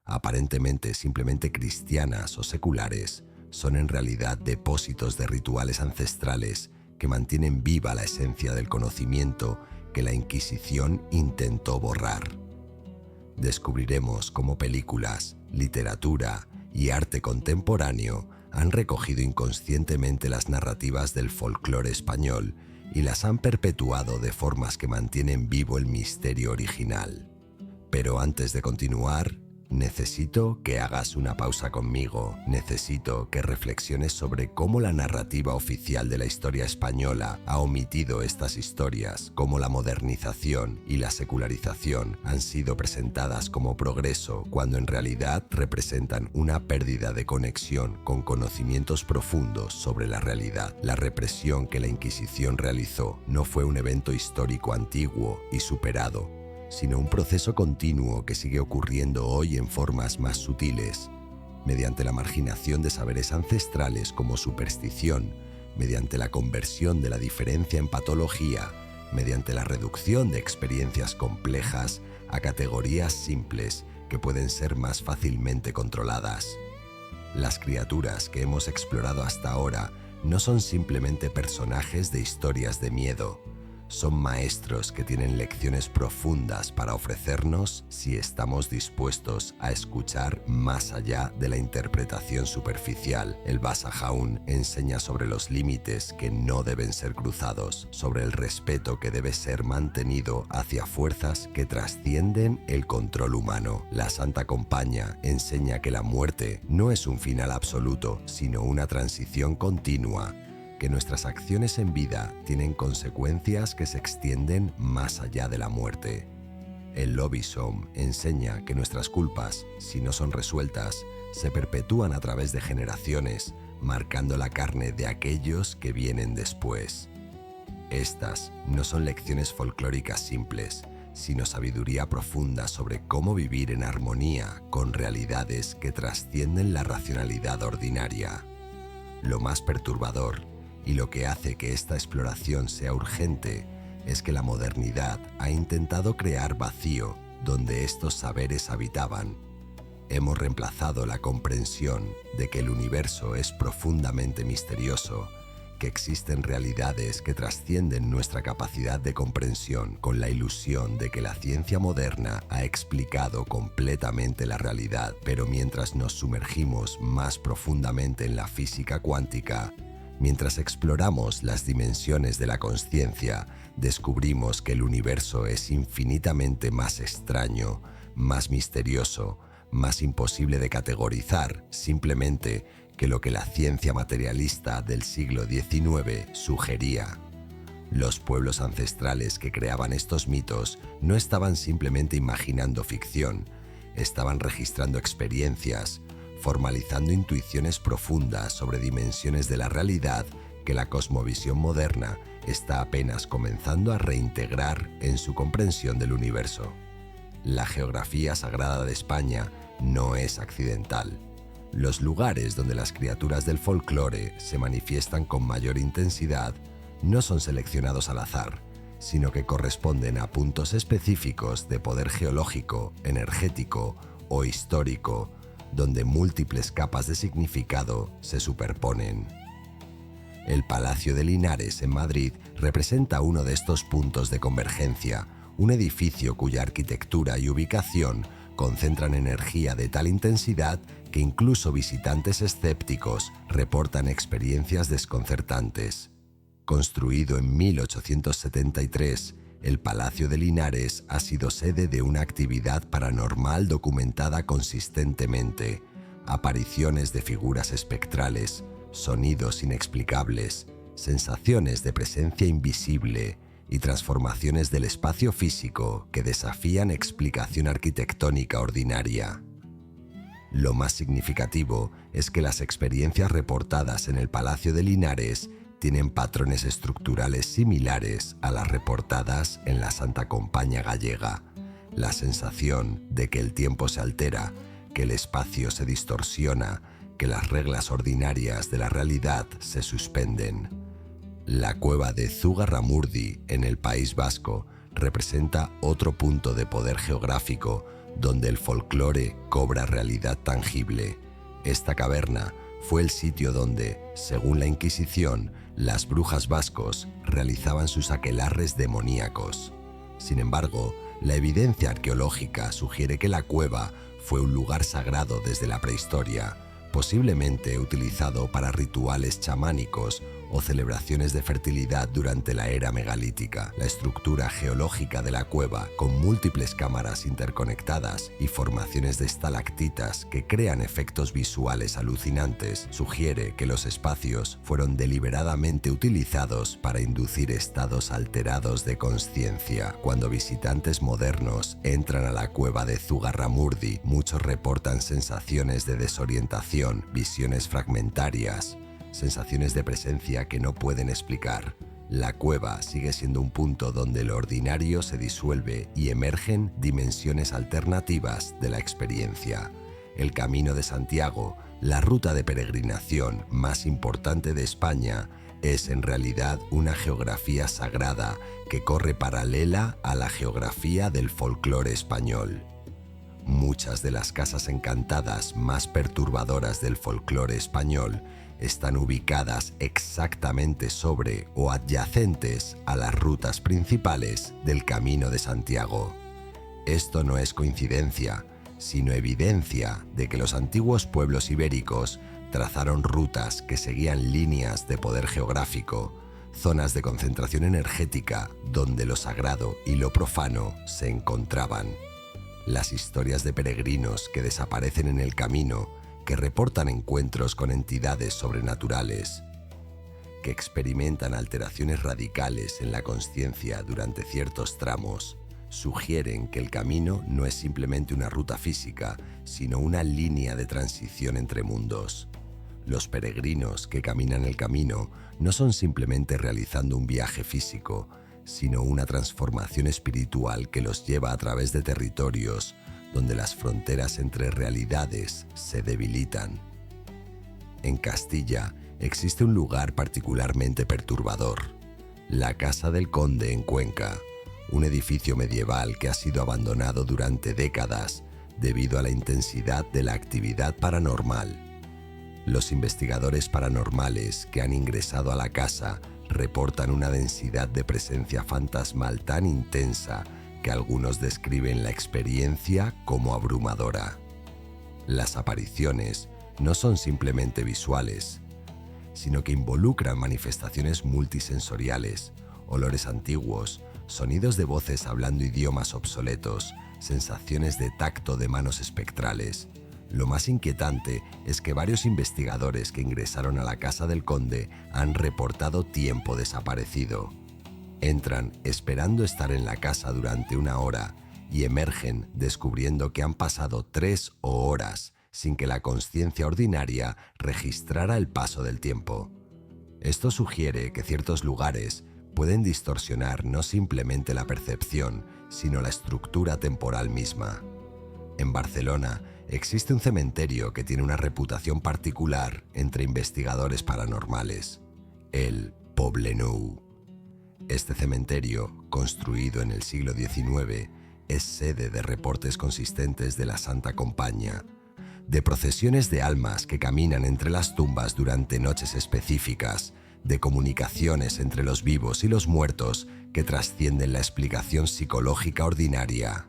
aparentemente simplemente cristianas o seculares, son en realidad depósitos de rituales ancestrales que mantienen viva la esencia del conocimiento que la Inquisición intentó borrar. Descubriremos cómo películas, literatura y arte contemporáneo han recogido inconscientemente las narrativas del folclore español y las han perpetuado de formas que mantienen vivo el misterio original. Pero antes de continuar, necesito que hagas una pausa conmigo. Necesito que reflexiones sobre cómo la narrativa oficial de la historia española ha omitido estas historias, cómo la modernización y la secularización han sido presentadas como progreso cuando en realidad representan una pérdida de conexión con conocimientos profundos sobre la realidad. La represión que la Inquisición realizó no fue un evento histórico antiguo y superado, sino un proceso continuo que sigue ocurriendo hoy en formas más sutiles, mediante la marginación de saberes ancestrales como superstición, mediante la conversión de la diferencia en patología, mediante la reducción de experiencias complejas a categorías simples que pueden ser más fácilmente controladas. Las criaturas que hemos explorado hasta ahora no son simplemente personajes de historias de miedo. Son maestros que tienen lecciones profundas para ofrecernos si estamos dispuestos a escuchar más allá de la interpretación superficial. El Basajaún enseña sobre los límites que no deben ser cruzados, sobre el respeto que debe ser mantenido hacia fuerzas que trascienden el control humano. La Santa Compaña enseña que la muerte no es un final absoluto, sino una transición continua, que nuestras acciones en vida tienen consecuencias que se extienden más allá de la muerte. El Lovisom enseña que nuestras culpas, si no son resueltas, se perpetúan a través de generaciones, marcando la carne de aquellos que vienen después. Estas no son lecciones folclóricas simples, sino sabiduría profunda sobre cómo vivir en armonía con realidades que trascienden la racionalidad ordinaria. Lo más perturbador y lo que hace que esta exploración sea urgente es que la modernidad ha intentado crear vacío donde estos saberes habitaban. Hemos reemplazado la comprensión de que el universo es profundamente misterioso, que existen realidades que trascienden nuestra capacidad de comprensión, con la ilusión de que la ciencia moderna ha explicado completamente la realidad. Pero mientras nos sumergimos más profundamente en la física cuántica, mientras exploramos las dimensiones de la consciencia, descubrimos que el universo es infinitamente más extraño, más misterioso, más imposible de categorizar simplemente que lo que la ciencia materialista del siglo XIX sugería. Los pueblos ancestrales que creaban estos mitos no estaban simplemente imaginando ficción, estaban registrando experiencias, formalizando intuiciones profundas sobre dimensiones de la realidad que la cosmovisión moderna está apenas comenzando a reintegrar en su comprensión del universo. La geografía sagrada de España no es accidental. Los lugares donde las criaturas del folclore se manifiestan con mayor intensidad no son seleccionados al azar, sino que corresponden a puntos específicos de poder geológico, energético o histórico, donde múltiples capas de significado se superponen. El Palacio de Linares en Madrid representa uno de estos puntos de convergencia, un edificio cuya arquitectura y ubicación concentran energía de tal intensidad que incluso visitantes escépticos reportan experiencias desconcertantes. Construido en 1873, el Palacio de Linares ha sido sede de una actividad paranormal documentada consistentemente: apariciones de figuras espectrales, sonidos inexplicables, sensaciones de presencia invisible y transformaciones del espacio físico que desafían explicación arquitectónica ordinaria. Lo más significativo es que las experiencias reportadas en el Palacio de Linares tienen patrones estructurales similares a las reportadas en la Santa Compaña gallega. La sensación de que el tiempo se altera, que el espacio se distorsiona, que las reglas ordinarias de la realidad se suspenden. La cueva de Zugarramurdi, en el País Vasco, representa otro punto de poder geográfico donde el folclore cobra realidad tangible. Esta caverna fue el sitio donde, según la Inquisición, las brujas vascos realizaban sus aquelarres demoníacos. Sin embargo, la evidencia arqueológica sugiere que la cueva fue un lugar sagrado desde la prehistoria, posiblemente utilizado para rituales chamánicos o celebraciones de fertilidad durante la era megalítica. La estructura geológica de la cueva, con múltiples cámaras interconectadas y formaciones de estalactitas que crean efectos visuales alucinantes, sugiere que los espacios fueron deliberadamente utilizados para inducir estados alterados de consciencia. Cuando visitantes modernos entran a la cueva de Zugarramurdi, muchos reportan sensaciones de desorientación, visiones fragmentarias, sensaciones de presencia que no pueden explicar. La cueva sigue siendo un punto donde lo ordinario se disuelve y emergen dimensiones alternativas de la experiencia. El Camino de Santiago, la ruta de peregrinación más importante de España, es en realidad una geografía sagrada que corre paralela a la geografía del folclore español. Muchas de las casas encantadas más perturbadoras del folclore español están ubicadas exactamente sobre o adyacentes a las rutas principales del Camino de Santiago. Esto no es coincidencia, sino evidencia de que los antiguos pueblos ibéricos trazaron rutas que seguían líneas de poder geográfico, zonas de concentración energética donde lo sagrado y lo profano se encontraban. Las historias de peregrinos que desaparecen en el camino, que reportan encuentros con entidades sobrenaturales, que experimentan alteraciones radicales en la consciencia durante ciertos tramos, sugieren que el camino no es simplemente una ruta física, sino una línea de transición entre mundos. Los peregrinos que caminan el camino no son simplemente realizando un viaje físico, sino una transformación espiritual que los lleva a través de territorios donde las fronteras entre realidades se debilitan. En Castilla existe un lugar particularmente perturbador: la Casa del Conde en Cuenca, un edificio medieval que ha sido abandonado durante décadas debido a la intensidad de la actividad paranormal. Los investigadores paranormales que han ingresado a la casa reportan una densidad de presencia fantasmal tan intensa que algunos describen la experiencia como abrumadora. Las apariciones no son simplemente visuales, sino que involucran manifestaciones multisensoriales, olores antiguos, sonidos de voces hablando idiomas obsoletos, sensaciones de tacto de manos espectrales. Lo más inquietante es que varios investigadores que ingresaron a la Casa del Conde han reportado tiempo desaparecido. Entran esperando estar en la casa durante 1 hora y emergen descubriendo que han pasado 3 horas sin que la consciencia ordinaria registrara el paso del tiempo. Esto sugiere que ciertos lugares pueden distorsionar no simplemente la percepción, sino la estructura temporal misma. En Barcelona existe un cementerio que tiene una reputación particular entre investigadores paranormales: el Poblenou. Este cementerio, construido en el siglo XIX, es sede de reportes consistentes de la Santa Compaña, de procesiones de almas que caminan entre las tumbas durante noches específicas, de comunicaciones entre los vivos y los muertos que trascienden la explicación psicológica ordinaria.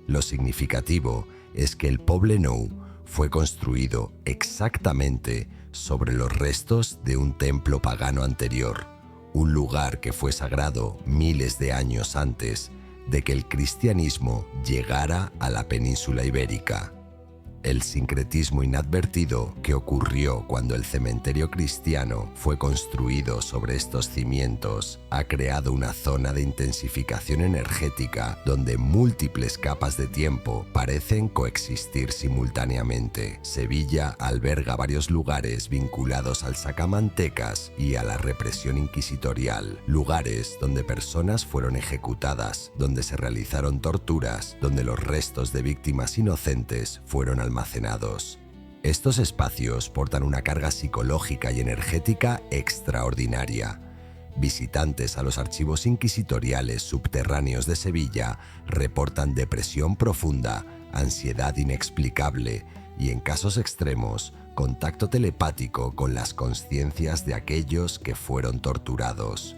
Lo significativo es que el Poble Nou fue construido exactamente sobre los restos de un templo pagano anterior, un lugar que fue sagrado miles de años antes de que el cristianismo llegara a la península ibérica. El sincretismo inadvertido que ocurrió cuando el cementerio cristiano fue construido sobre estos cimientos ha creado una zona de intensificación energética donde múltiples capas de tiempo parecen coexistir simultáneamente. Sevilla alberga varios lugares vinculados al sacamantecas y a la represión inquisitorial, lugares donde personas fueron ejecutadas, donde se realizaron torturas, donde los restos de víctimas inocentes fueron almacenados. Estos espacios portan una carga psicológica y energética extraordinaria. Visitantes a los archivos inquisitoriales subterráneos de Sevilla reportan depresión profunda, ansiedad inexplicable y, en casos extremos, contacto telepático con las conciencias de aquellos que fueron torturados.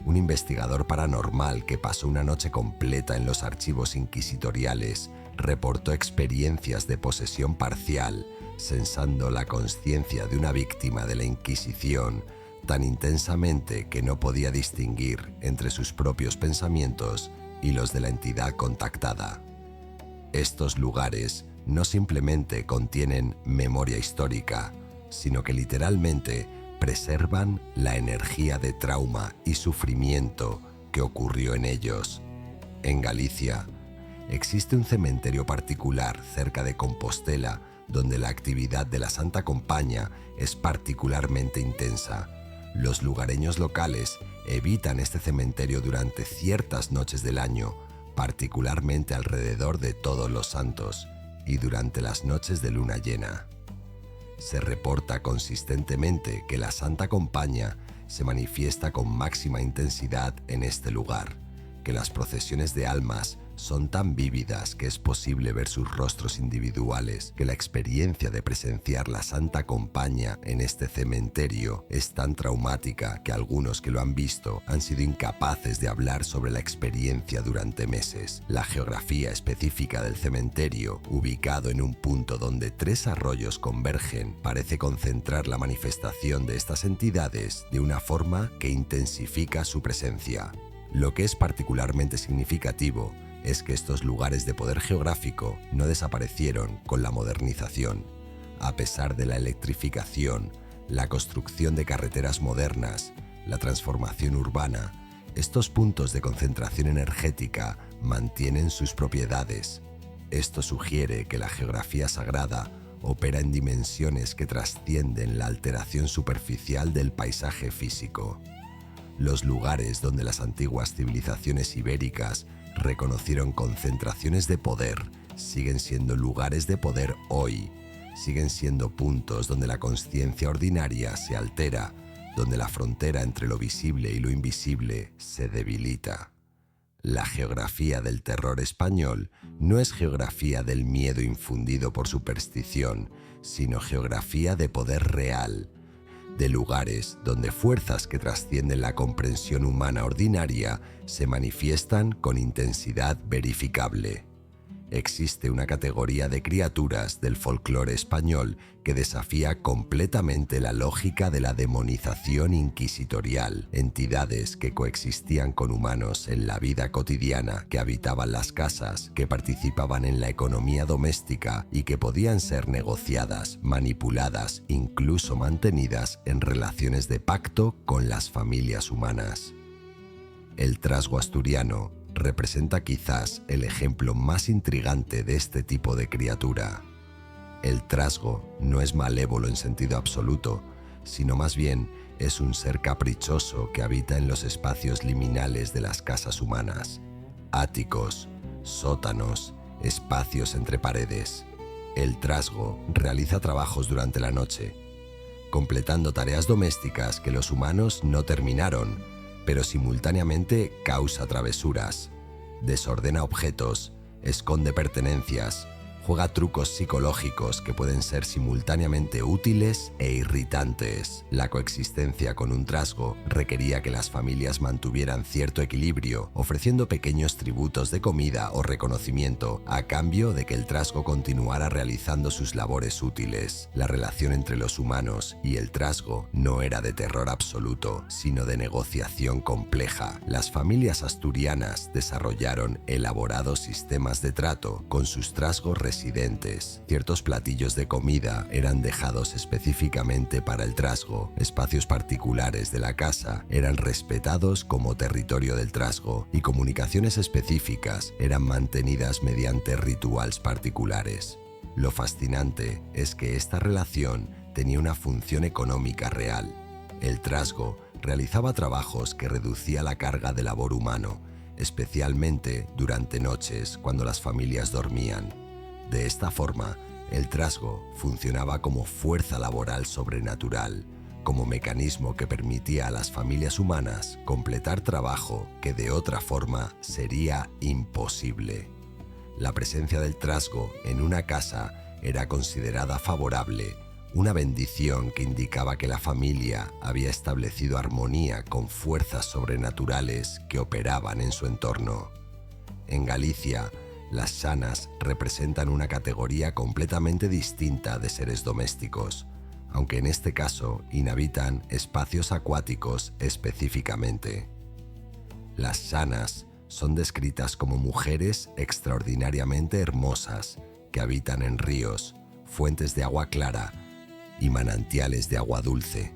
Un investigador paranormal que pasó una noche completa en los archivos inquisitoriales reportó experiencias de posesión parcial, sensando la conciencia de una víctima de la Inquisición tan intensamente que no podía distinguir entre sus propios pensamientos y los de la entidad contactada. Estos lugares no simplemente contienen memoria histórica, sino que literalmente preservan la energía de trauma y sufrimiento que ocurrió en ellos. En Galicia, existe un cementerio particular cerca de Compostela donde la actividad de la Santa Compaña es particularmente intensa. Los lugareños locales evitan este cementerio durante ciertas noches del año, particularmente alrededor de Todos los Santos y durante las noches de luna llena. Se reporta consistentemente que la Santa Compaña se manifiesta con máxima intensidad en este lugar, que las procesiones de almas son tan vívidas que es posible ver sus rostros individuales, que la experiencia de presenciar la Santa Compaña en este cementerio es tan traumática que algunos que lo han visto han sido incapaces de hablar sobre la experiencia durante meses. La geografía específica del cementerio, ubicado en un punto donde 3 arroyos convergen, parece concentrar la manifestación de estas entidades de una forma que intensifica su presencia. Lo que es particularmente significativo es que estos lugares de poder geográfico no desaparecieron con la modernización. A pesar de la electrificación, la construcción de carreteras modernas, la transformación urbana, estos puntos de concentración energética mantienen sus propiedades. Esto sugiere que la geografía sagrada opera en dimensiones que trascienden la alteración superficial del paisaje físico. Los lugares donde las antiguas civilizaciones ibéricas reconocieron concentraciones de poder siguen siendo lugares de poder hoy, siguen siendo puntos donde la conciencia ordinaria se altera, donde la frontera entre lo visible y lo invisible se debilita. La geografía del terror español no es geografía del miedo infundido por superstición, sino geografía de poder real, de lugares donde fuerzas que trascienden la comprensión humana ordinaria se manifiestan con intensidad verificable. Existe una categoría de criaturas del folclore español que desafía completamente la lógica de la demonización inquisitorial, entidades que coexistían con humanos en la vida cotidiana, que habitaban las casas, que participaban en la economía doméstica y que podían ser negociadas, manipuladas, incluso mantenidas en relaciones de pacto con las familias humanas. El trasgo asturiano representa quizás el ejemplo más intrigante de este tipo de criatura. El trasgo no es malévolo en sentido absoluto, sino más bien es un ser caprichoso que habita en los espacios liminales de las casas humanas, áticos, sótanos, espacios entre paredes. El trasgo realiza trabajos durante la noche, completando tareas domésticas que los humanos no terminaron, pero simultáneamente causa travesuras, desordena objetos, esconde pertenencias, juega trucos psicológicos que pueden ser simultáneamente útiles e irritantes. La coexistencia con un trasgo requería que las familias mantuvieran cierto equilibrio, ofreciendo pequeños tributos de comida o reconocimiento a cambio de que el trasgo continuara realizando sus labores útiles. La relación entre los humanos y el trasgo no era de terror absoluto, sino de negociación compleja. Las familias asturianas desarrollaron elaborados sistemas de trato con sus trasgos residentes. Ciertos platillos de comida eran dejados específicamente para el trasgo. Espacios particulares de la casa eran respetados como territorio del trasgo y comunicaciones específicas eran mantenidas mediante rituales particulares. Lo fascinante es que esta relación tenía una función económica real. El trasgo realizaba trabajos que reducía la carga de labor humano, especialmente durante noches cuando las familias dormían. De esta forma, el trasgo funcionaba como fuerza laboral sobrenatural, como mecanismo que permitía a las familias humanas completar trabajo que de otra forma sería imposible. La presencia del trasgo en una casa era considerada favorable, una bendición que indicaba que la familia había establecido armonía con fuerzas sobrenaturales que operaban en su entorno. En Galicia, las sanas representan una categoría completamente distinta de seres domésticos, aunque en este caso inhabitan espacios acuáticos específicamente. Las sanas son descritas como mujeres extraordinariamente hermosas que habitan en ríos, fuentes de agua clara y manantiales de agua dulce.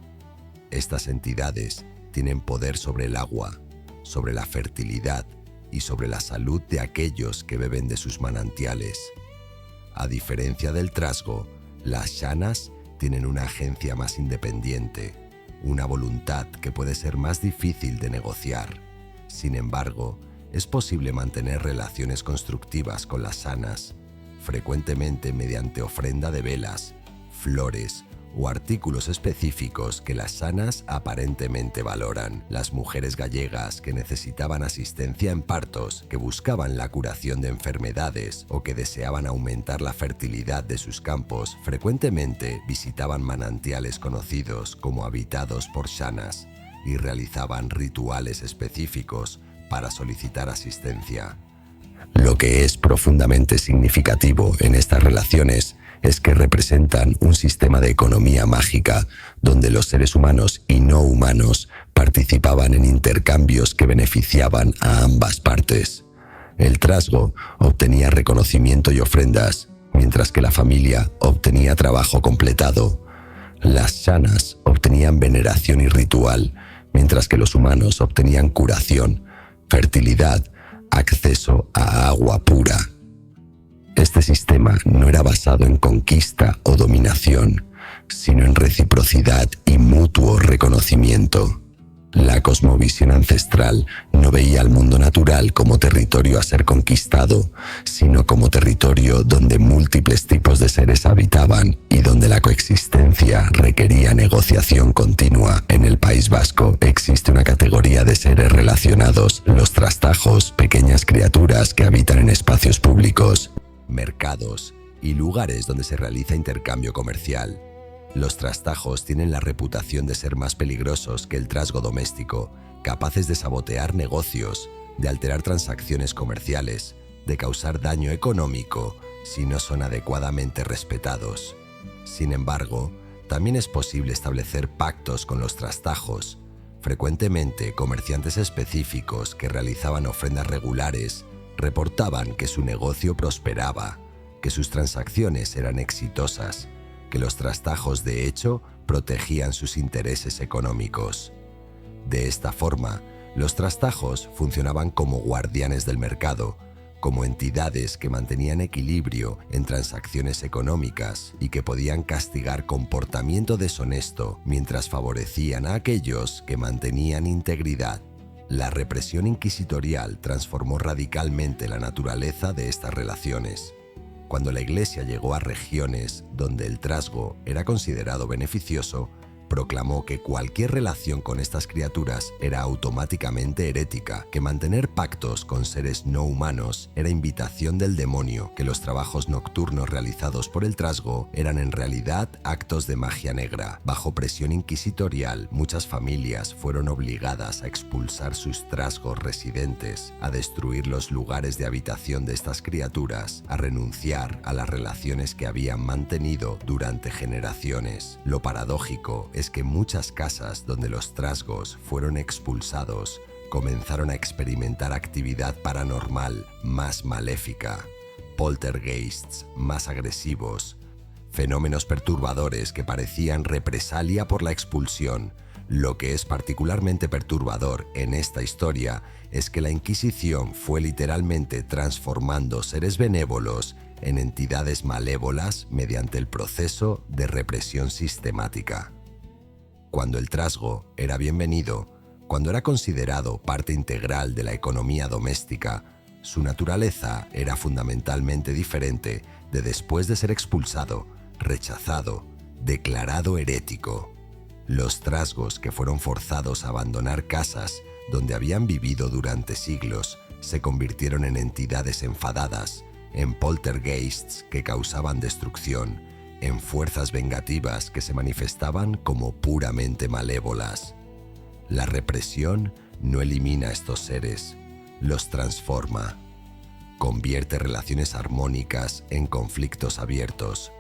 Estas entidades tienen poder sobre el agua, sobre la fertilidad y sobre la salud de aquellos que beben de sus manantiales. A diferencia del trasgo, las shanas tienen una agencia más independiente, una voluntad que puede ser más difícil de negociar. Sin embargo, es posible mantener relaciones constructivas con las sanas, frecuentemente mediante ofrenda de velas, flores o artículos específicos que las sanas aparentemente valoran. Las mujeres gallegas que necesitaban asistencia en partos, que buscaban la curación de enfermedades o que deseaban aumentar la fertilidad de sus campos, frecuentemente visitaban manantiales conocidos como habitados por shanas y realizaban rituales específicos para solicitar asistencia. Lo que es profundamente significativo en estas relaciones es que representan un sistema de economía mágica donde los seres humanos y no humanos participaban en intercambios que beneficiaban a ambas partes. El trasgo obtenía reconocimiento y ofrendas, mientras que la familia obtenía trabajo completado. Las shanas obtenían veneración y ritual, mientras que los humanos obtenían curación, fertilidad, acceso a agua pura. Este sistema no era basado en conquista o dominación, sino en reciprocidad y mutuo reconocimiento. La cosmovisión ancestral no veía al mundo natural como territorio a ser conquistado, sino como territorio donde múltiples tipos de seres habitaban y donde la coexistencia requería negociación continua. En el País Vasco existe una categoría de seres relacionados, los trastajos, pequeñas criaturas que habitan en espacios públicos, mercados y lugares donde se realiza intercambio comercial. Los trastajos tienen la reputación de ser más peligrosos que el trasgo doméstico, capaces de sabotear negocios, de alterar transacciones comerciales, de causar daño económico si no son adecuadamente respetados. Sin embargo, también es posible establecer pactos con los trastajos. Frecuentemente, comerciantes específicos que realizaban ofrendas regulares reportaban que su negocio prosperaba, que sus transacciones eran exitosas, que los trastajos de hecho protegían sus intereses económicos. De esta forma, los trastajos funcionaban como guardianes del mercado, como entidades que mantenían equilibrio en transacciones económicas y que podían castigar comportamiento deshonesto mientras favorecían a aquellos que mantenían integridad. La represión inquisitorial transformó radicalmente la naturaleza de estas relaciones. Cuando la Iglesia llegó a regiones donde el trasgo era considerado beneficioso, proclamó que cualquier relación con estas criaturas era automáticamente herética, que mantener pactos con seres no humanos era invitación del demonio, que los trabajos nocturnos realizados por el trasgo eran en realidad actos de magia negra. Bajo presión inquisitorial, muchas familias fueron obligadas a expulsar sus trasgos residentes, a destruir los lugares de habitación de estas criaturas, a renunciar a las relaciones que habían mantenido durante generaciones. Lo paradójico es que muchas casas donde los trasgos fueron expulsados comenzaron a experimentar actividad paranormal más maléfica, poltergeists más agresivos, fenómenos perturbadores que parecían represalia por la expulsión. Lo que es particularmente perturbador en esta historia es que la Inquisición fue literalmente transformando seres benévolos en entidades malévolas mediante el proceso de represión sistemática. Cuando el trasgo era bienvenido, cuando era considerado parte integral de la economía doméstica, su naturaleza era fundamentalmente diferente de después de ser expulsado, rechazado, declarado herético. Los trasgos que fueron forzados a abandonar casas donde habían vivido durante siglos se convirtieron en entidades enfadadas, en poltergeists que causaban destrucción, en fuerzas vengativas que se manifestaban como puramente malévolas. La represión no elimina a estos seres, los transforma. Convierte relaciones armónicas en conflictos abiertos.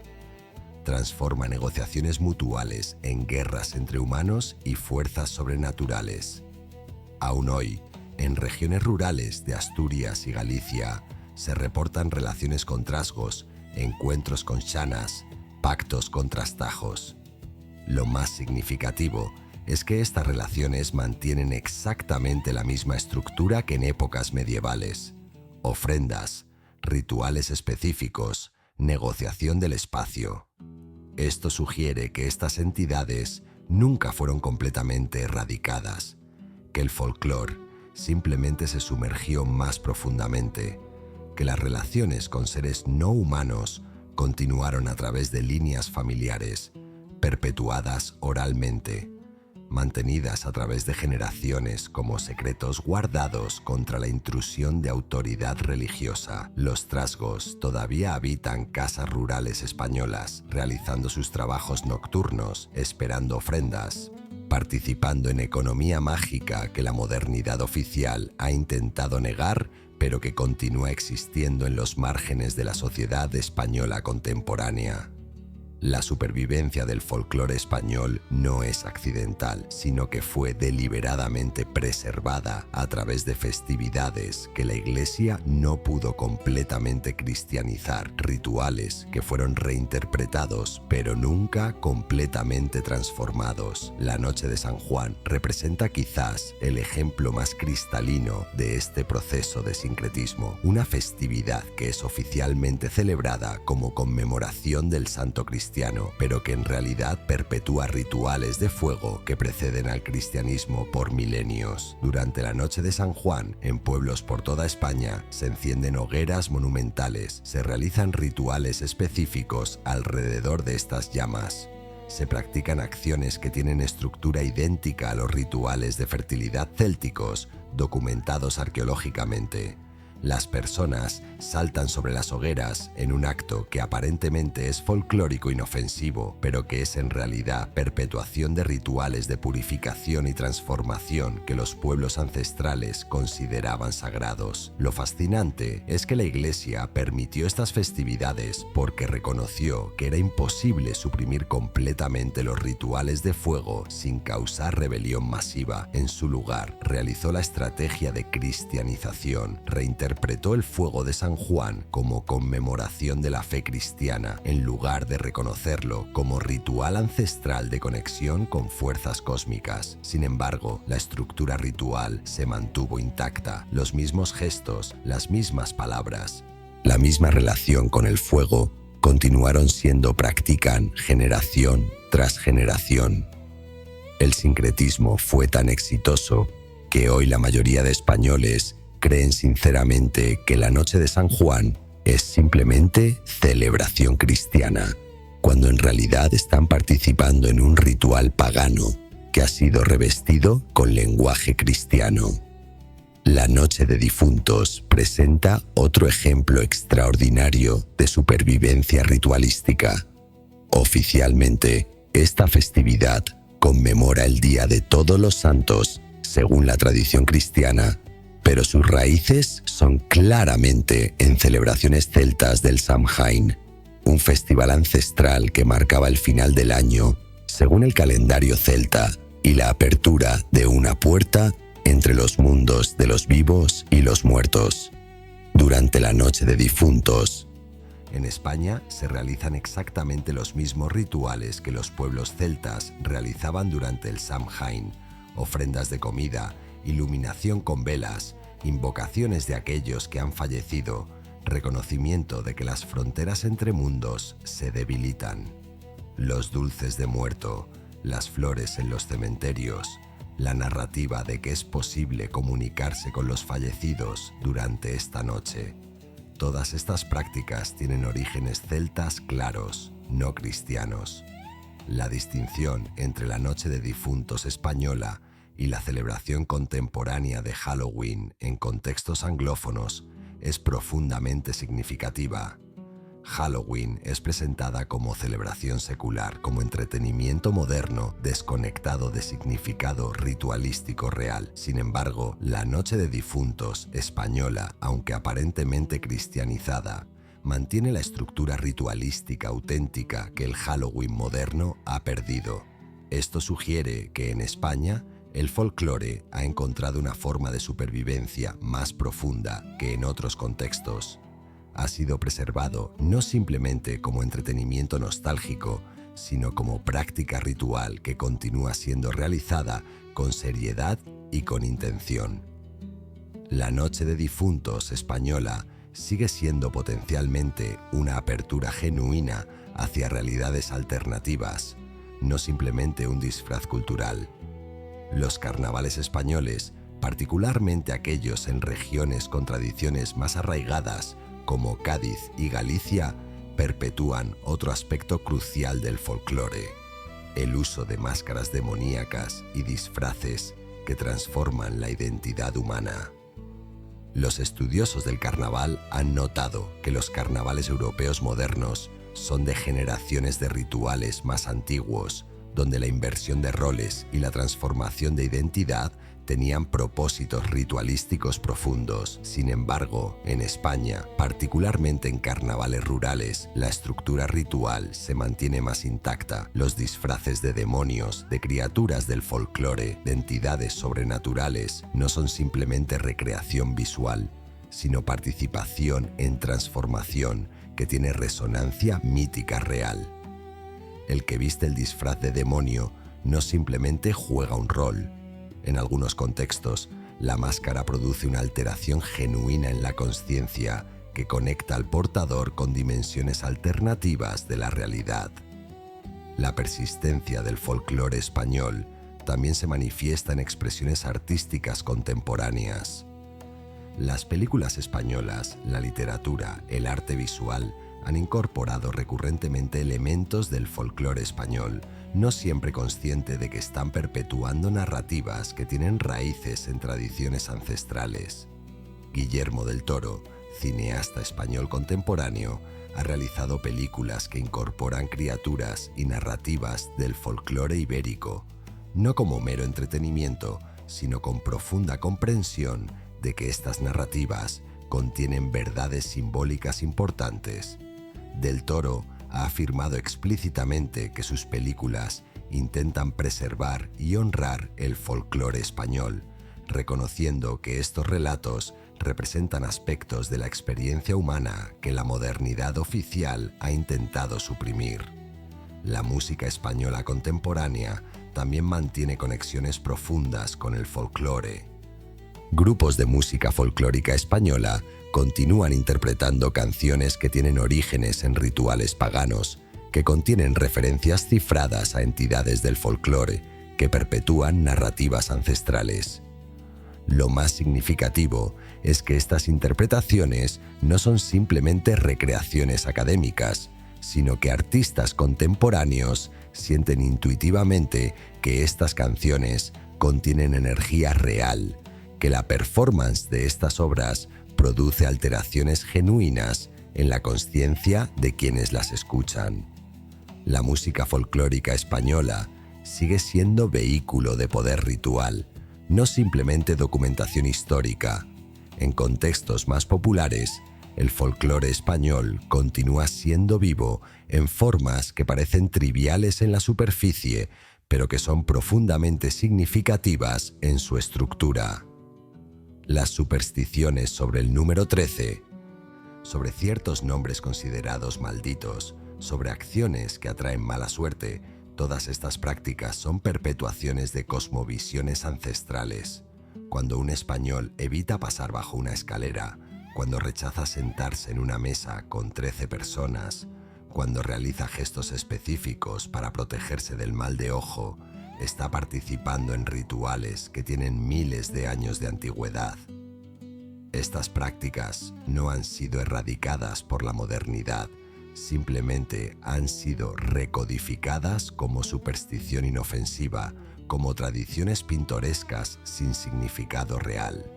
Transforma negociaciones mutuales en guerras entre humanos y fuerzas sobrenaturales. Aún hoy, en regiones rurales de Asturias y Galicia, se reportan relaciones con trasgos, encuentros con shanas, pactos con trastajos. Lo más significativo es que estas relaciones mantienen exactamente la misma estructura que en épocas medievales: ofrendas, rituales específicos, negociación del espacio. Esto sugiere que estas entidades nunca fueron completamente erradicadas, que el folclore simplemente se sumergió más profundamente, que las relaciones con seres no humanos continuaron a través de líneas familiares, perpetuadas oralmente, mantenidas a través de generaciones como secretos guardados contra la intrusión de autoridad religiosa. Los trasgos todavía habitan casas rurales españolas, realizando sus trabajos nocturnos, esperando ofrendas, participando en economía mágica que la modernidad oficial ha intentado negar, pero que continúa existiendo en los márgenes de la sociedad española contemporánea. La supervivencia del folclore español no es accidental, sino que fue deliberadamente preservada a través de festividades que la Iglesia no pudo completamente cristianizar, rituales que fueron reinterpretados, pero nunca completamente transformados. La Noche de San Juan representa quizás el ejemplo más cristalino de este proceso de sincretismo, una festividad que es oficialmente celebrada como conmemoración del santo cristiano, pero que en realidad perpetúa rituales de fuego que preceden al cristianismo por milenios. Durante la Noche de San Juan, en pueblos por toda España, se encienden hogueras monumentales, se realizan rituales específicos alrededor de estas llamas. Se practican acciones que tienen estructura idéntica a los rituales de fertilidad célticos documentados arqueológicamente. Las personas saltan sobre las hogueras en un acto que aparentemente es folclórico inofensivo, pero que es en realidad perpetuación de rituales de purificación y transformación que los pueblos ancestrales consideraban sagrados. Lo fascinante es que la Iglesia permitió estas festividades porque reconoció que era imposible suprimir completamente los rituales de fuego sin causar rebelión masiva. En su lugar, realizó la estrategia de cristianización, interpretó el fuego de San Juan como conmemoración de la fe cristiana, en lugar de reconocerlo como ritual ancestral de conexión con fuerzas cósmicas. Sin embargo, la estructura ritual se mantuvo intacta, los mismos gestos, las mismas palabras, la misma relación con el fuego continuaron siendo practican generación tras generación. El sincretismo fue tan exitoso que hoy la mayoría de españoles creen sinceramente que la Noche de San Juan es simplemente celebración cristiana, cuando en realidad están participando en un ritual pagano que ha sido revestido con lenguaje cristiano. La Noche de Difuntos presenta otro ejemplo extraordinario de supervivencia ritualística. Oficialmente, esta festividad conmemora el Día de Todos los Santos, según la tradición cristiana, pero sus raíces son claramente en celebraciones celtas del Samhain, un festival ancestral que marcaba el final del año, según el calendario celta, y la apertura de una puerta entre los mundos de los vivos y los muertos. Durante la Noche de Difuntos, en España se realizan exactamente los mismos rituales que los pueblos celtas realizaban durante el Samhain: ofrendas de comida, iluminación con velas, invocaciones de aquellos que han fallecido, reconocimiento de que las fronteras entre mundos se debilitan. Los dulces de muerto, las flores en los cementerios, la narrativa de que es posible comunicarse con los fallecidos durante esta noche. Todas estas prácticas tienen orígenes celtas claros, no cristianos. La distinción entre la Noche de Difuntos española y la celebración contemporánea de Halloween en contextos anglófonos es profundamente significativa. Halloween es presentada como celebración secular, como entretenimiento moderno desconectado de significado ritualístico real. Sin embargo, la Noche de Difuntos española, aunque aparentemente cristianizada, mantiene la estructura ritualística auténtica que el Halloween moderno ha perdido. Esto sugiere que en España el folclore ha encontrado una forma de supervivencia más profunda que en otros contextos. Ha sido preservado no simplemente como entretenimiento nostálgico, sino como práctica ritual que continúa siendo realizada con seriedad y con intención. La Noche de Difuntos española sigue siendo potencialmente una apertura genuina hacia realidades alternativas, no simplemente un disfraz cultural. Los carnavales españoles, particularmente aquellos en regiones con tradiciones más arraigadas, como Cádiz y Galicia, perpetúan otro aspecto crucial del folclore: el uso de máscaras demoníacas y disfraces que transforman la identidad humana. Los estudiosos del carnaval han notado que los carnavales europeos modernos son degeneraciones de rituales más antiguos, donde la inversión de roles y la transformación de identidad tenían propósitos ritualísticos profundos. Sin embargo, en España, particularmente en carnavales rurales, la estructura ritual se mantiene más intacta. Los disfraces de demonios, de criaturas del folclore, de entidades sobrenaturales, no son simplemente recreación visual, sino participación en transformación que tiene resonancia mítica real. El que viste el disfraz de demonio no simplemente juega un rol. En algunos contextos, la máscara produce una alteración genuina en la consciencia que conecta al portador con dimensiones alternativas de la realidad. La persistencia del folclore español también se manifiesta en expresiones artísticas contemporáneas. Las películas españolas, la literatura, el arte visual han incorporado recurrentemente elementos del folclore español, no siempre consciente de que están perpetuando narrativas que tienen raíces en tradiciones ancestrales. Guillermo del Toro, cineasta español contemporáneo, ha realizado películas que incorporan criaturas y narrativas del folclore ibérico, no como mero entretenimiento, sino con profunda comprensión de que estas narrativas contienen verdades simbólicas importantes. Del Toro ha afirmado explícitamente que sus películas intentan preservar y honrar el folclore español, reconociendo que estos relatos representan aspectos de la experiencia humana que la modernidad oficial ha intentado suprimir. La música española contemporánea también mantiene conexiones profundas con el folclore. Grupos de música folclórica española continúan interpretando canciones que tienen orígenes en rituales paganos, que contienen referencias cifradas a entidades del folclore, que perpetúan narrativas ancestrales. Lo más significativo es que estas interpretaciones no son simplemente recreaciones académicas, sino que artistas contemporáneos sienten intuitivamente que estas canciones contienen energía real, que la performance de estas obras produce alteraciones genuinas en la conciencia de quienes las escuchan. La música folclórica española sigue siendo vehículo de poder ritual, no simplemente documentación histórica. En contextos más populares, el folclore español continúa siendo vivo en formas que parecen triviales en la superficie, pero que son profundamente significativas en su estructura. Las supersticiones sobre el número 13, sobre ciertos nombres considerados malditos, sobre acciones que atraen mala suerte, todas estas prácticas son perpetuaciones de cosmovisiones ancestrales. Cuando un español evita pasar bajo una escalera, cuando rechaza sentarse en una mesa con 13 personas, cuando realiza gestos específicos para protegerse del mal de ojo, está participando en rituales que tienen miles de años de antigüedad. Estas prácticas no han sido erradicadas por la modernidad, simplemente han sido recodificadas como superstición inofensiva, como tradiciones pintorescas sin significado real.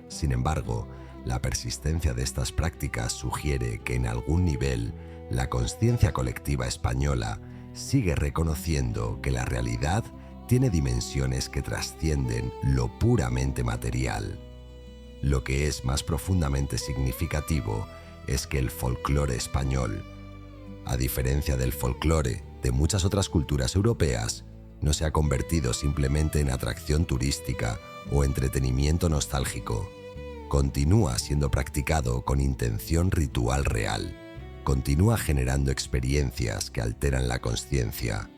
Sin embargo, la persistencia de estas prácticas sugiere que en algún nivel la conciencia colectiva española sigue reconociendo que la realidad tiene dimensiones que trascienden lo puramente material. Lo que es más profundamente significativo es que el folclore español, a diferencia del folclore de muchas otras culturas europeas, no se ha convertido simplemente en atracción turística o entretenimiento nostálgico. Continúa siendo practicado con intención ritual real. Continúa generando experiencias que alteran la conciencia.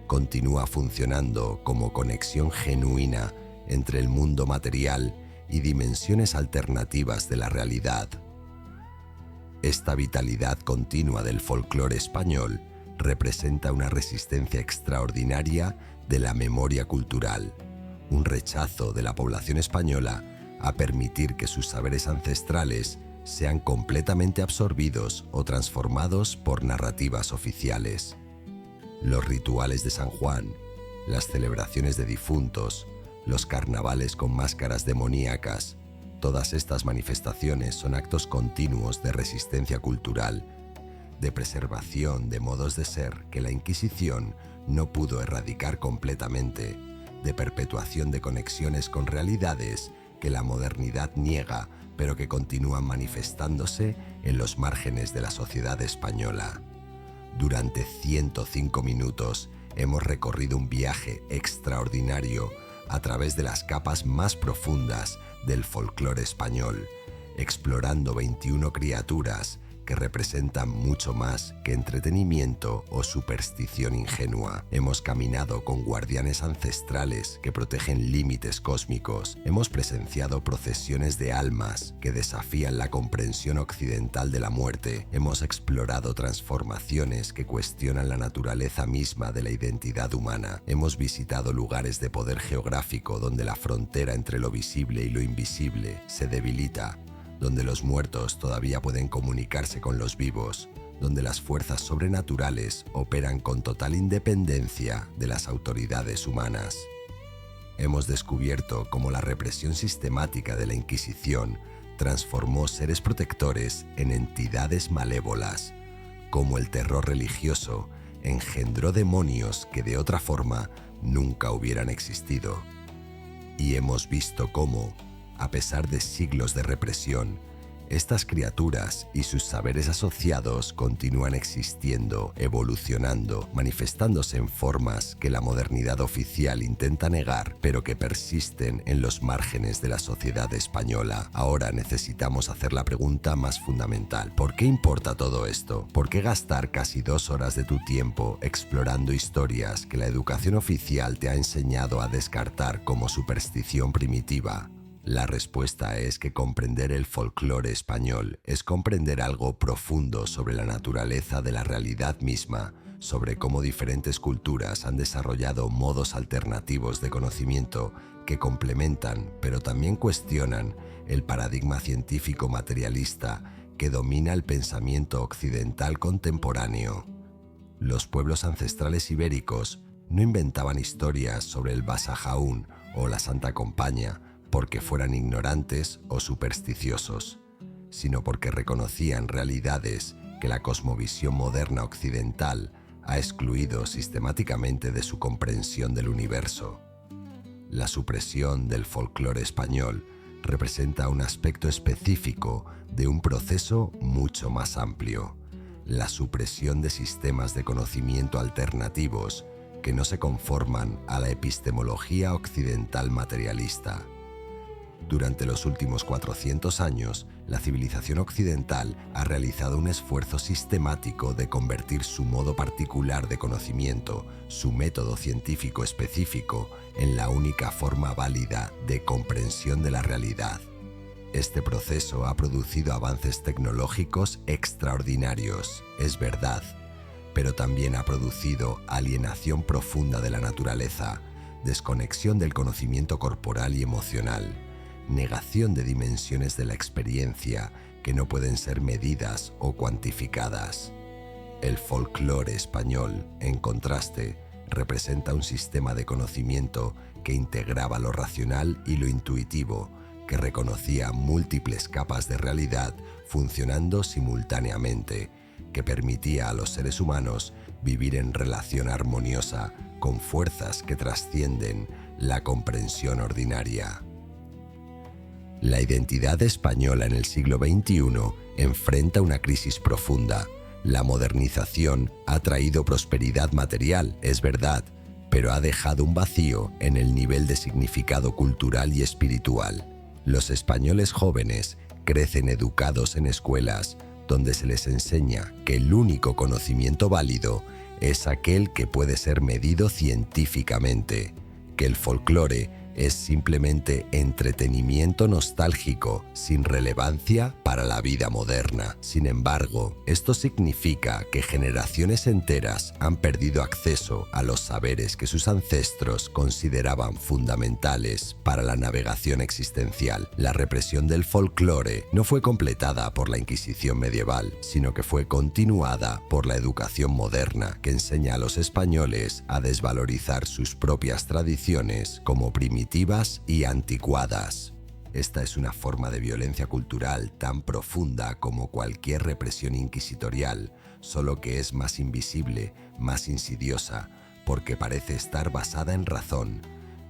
Continúa funcionando como conexión genuina entre el mundo material y dimensiones alternativas de la realidad. Esta vitalidad continua del folclore español representa una resistencia extraordinaria de la memoria cultural, un rechazo de la población española a permitir que sus saberes ancestrales sean completamente absorbidos o transformados por narrativas oficiales. Los rituales de San Juan, las celebraciones de difuntos, los carnavales con máscaras demoníacas, todas estas manifestaciones son actos continuos de resistencia cultural, de preservación de modos de ser que la Inquisición no pudo erradicar completamente, de perpetuación de conexiones con realidades que la modernidad niega, pero que continúan manifestándose en los márgenes de la sociedad española. Durante 105 minutos hemos recorrido un viaje extraordinario a través de las capas más profundas del folclore español, explorando 21 criaturas que representan mucho más que entretenimiento o superstición ingenua. Hemos caminado con guardianes ancestrales que protegen límites cósmicos. Hemos presenciado procesiones de almas que desafían la comprensión occidental de la muerte. Hemos explorado transformaciones que cuestionan la naturaleza misma de la identidad humana. Hemos visitado lugares de poder geográfico donde la frontera entre lo visible y lo invisible se debilita, donde los muertos todavía pueden comunicarse con los vivos, donde las fuerzas sobrenaturales operan con total independencia de las autoridades humanas. Hemos descubierto cómo la represión sistemática de la Inquisición transformó seres protectores en entidades malévolas, cómo el terror religioso engendró demonios que de otra forma nunca hubieran existido. Y hemos visto cómo, a pesar de siglos de represión, estas criaturas y sus saberes asociados continúan existiendo, evolucionando, manifestándose en formas que la modernidad oficial intenta negar, pero que persisten en los márgenes de la sociedad española. Ahora necesitamos hacer la pregunta más fundamental. ¿Por qué importa todo esto? ¿Por qué gastar casi 2 horas de tu tiempo explorando historias que la educación oficial te ha enseñado a descartar como superstición primitiva? La respuesta es que comprender el folclore español es comprender algo profundo sobre la naturaleza de la realidad misma, sobre cómo diferentes culturas han desarrollado modos alternativos de conocimiento que complementan, pero también cuestionan, el paradigma científico materialista que domina el pensamiento occidental contemporáneo. Los pueblos ancestrales ibéricos no inventaban historias sobre el Basajaún o la Santa Compaña porque fueran ignorantes o supersticiosos, sino porque reconocían realidades que la cosmovisión moderna occidental ha excluido sistemáticamente de su comprensión del universo. La supresión del folclore español representa un aspecto específico de un proceso mucho más amplio, la supresión de sistemas de conocimiento alternativos que no se conforman a la epistemología occidental materialista. Durante los últimos 400 años, la civilización occidental ha realizado un esfuerzo sistemático de convertir su modo particular de conocimiento, su método científico específico, en la única forma válida de comprensión de la realidad. Este proceso ha producido avances tecnológicos extraordinarios, es verdad, pero también ha producido alienación profunda de la naturaleza, desconexión del conocimiento corporal y emocional, negación de dimensiones de la experiencia que no pueden ser medidas o cuantificadas. El folclore español, en contraste, representa un sistema de conocimiento que integraba lo racional y lo intuitivo, que reconocía múltiples capas de realidad funcionando simultáneamente, que permitía a los seres humanos vivir en relación armoniosa con fuerzas que trascienden la comprensión ordinaria. La identidad española en el siglo XXI enfrenta una crisis profunda. La modernización ha traído prosperidad material, es verdad, pero ha dejado un vacío en el nivel de significado cultural y espiritual. Los españoles jóvenes crecen educados en escuelas donde se les enseña que el único conocimiento válido es aquel que puede ser medido científicamente, que el folclore es simplemente entretenimiento nostálgico, sin relevancia para la vida moderna. Sin embargo, esto significa que generaciones enteras han perdido acceso a los saberes que sus ancestros consideraban fundamentales para la navegación existencial. La represión del folclore no fue completada por la Inquisición medieval, sino que fue continuada por la educación moderna, que enseña a los españoles a desvalorizar sus propias tradiciones como primitivas y anticuadas. Esta es una forma de violencia cultural tan profunda como cualquier represión inquisitorial, solo que es más invisible, más insidiosa, porque parece estar basada en razón.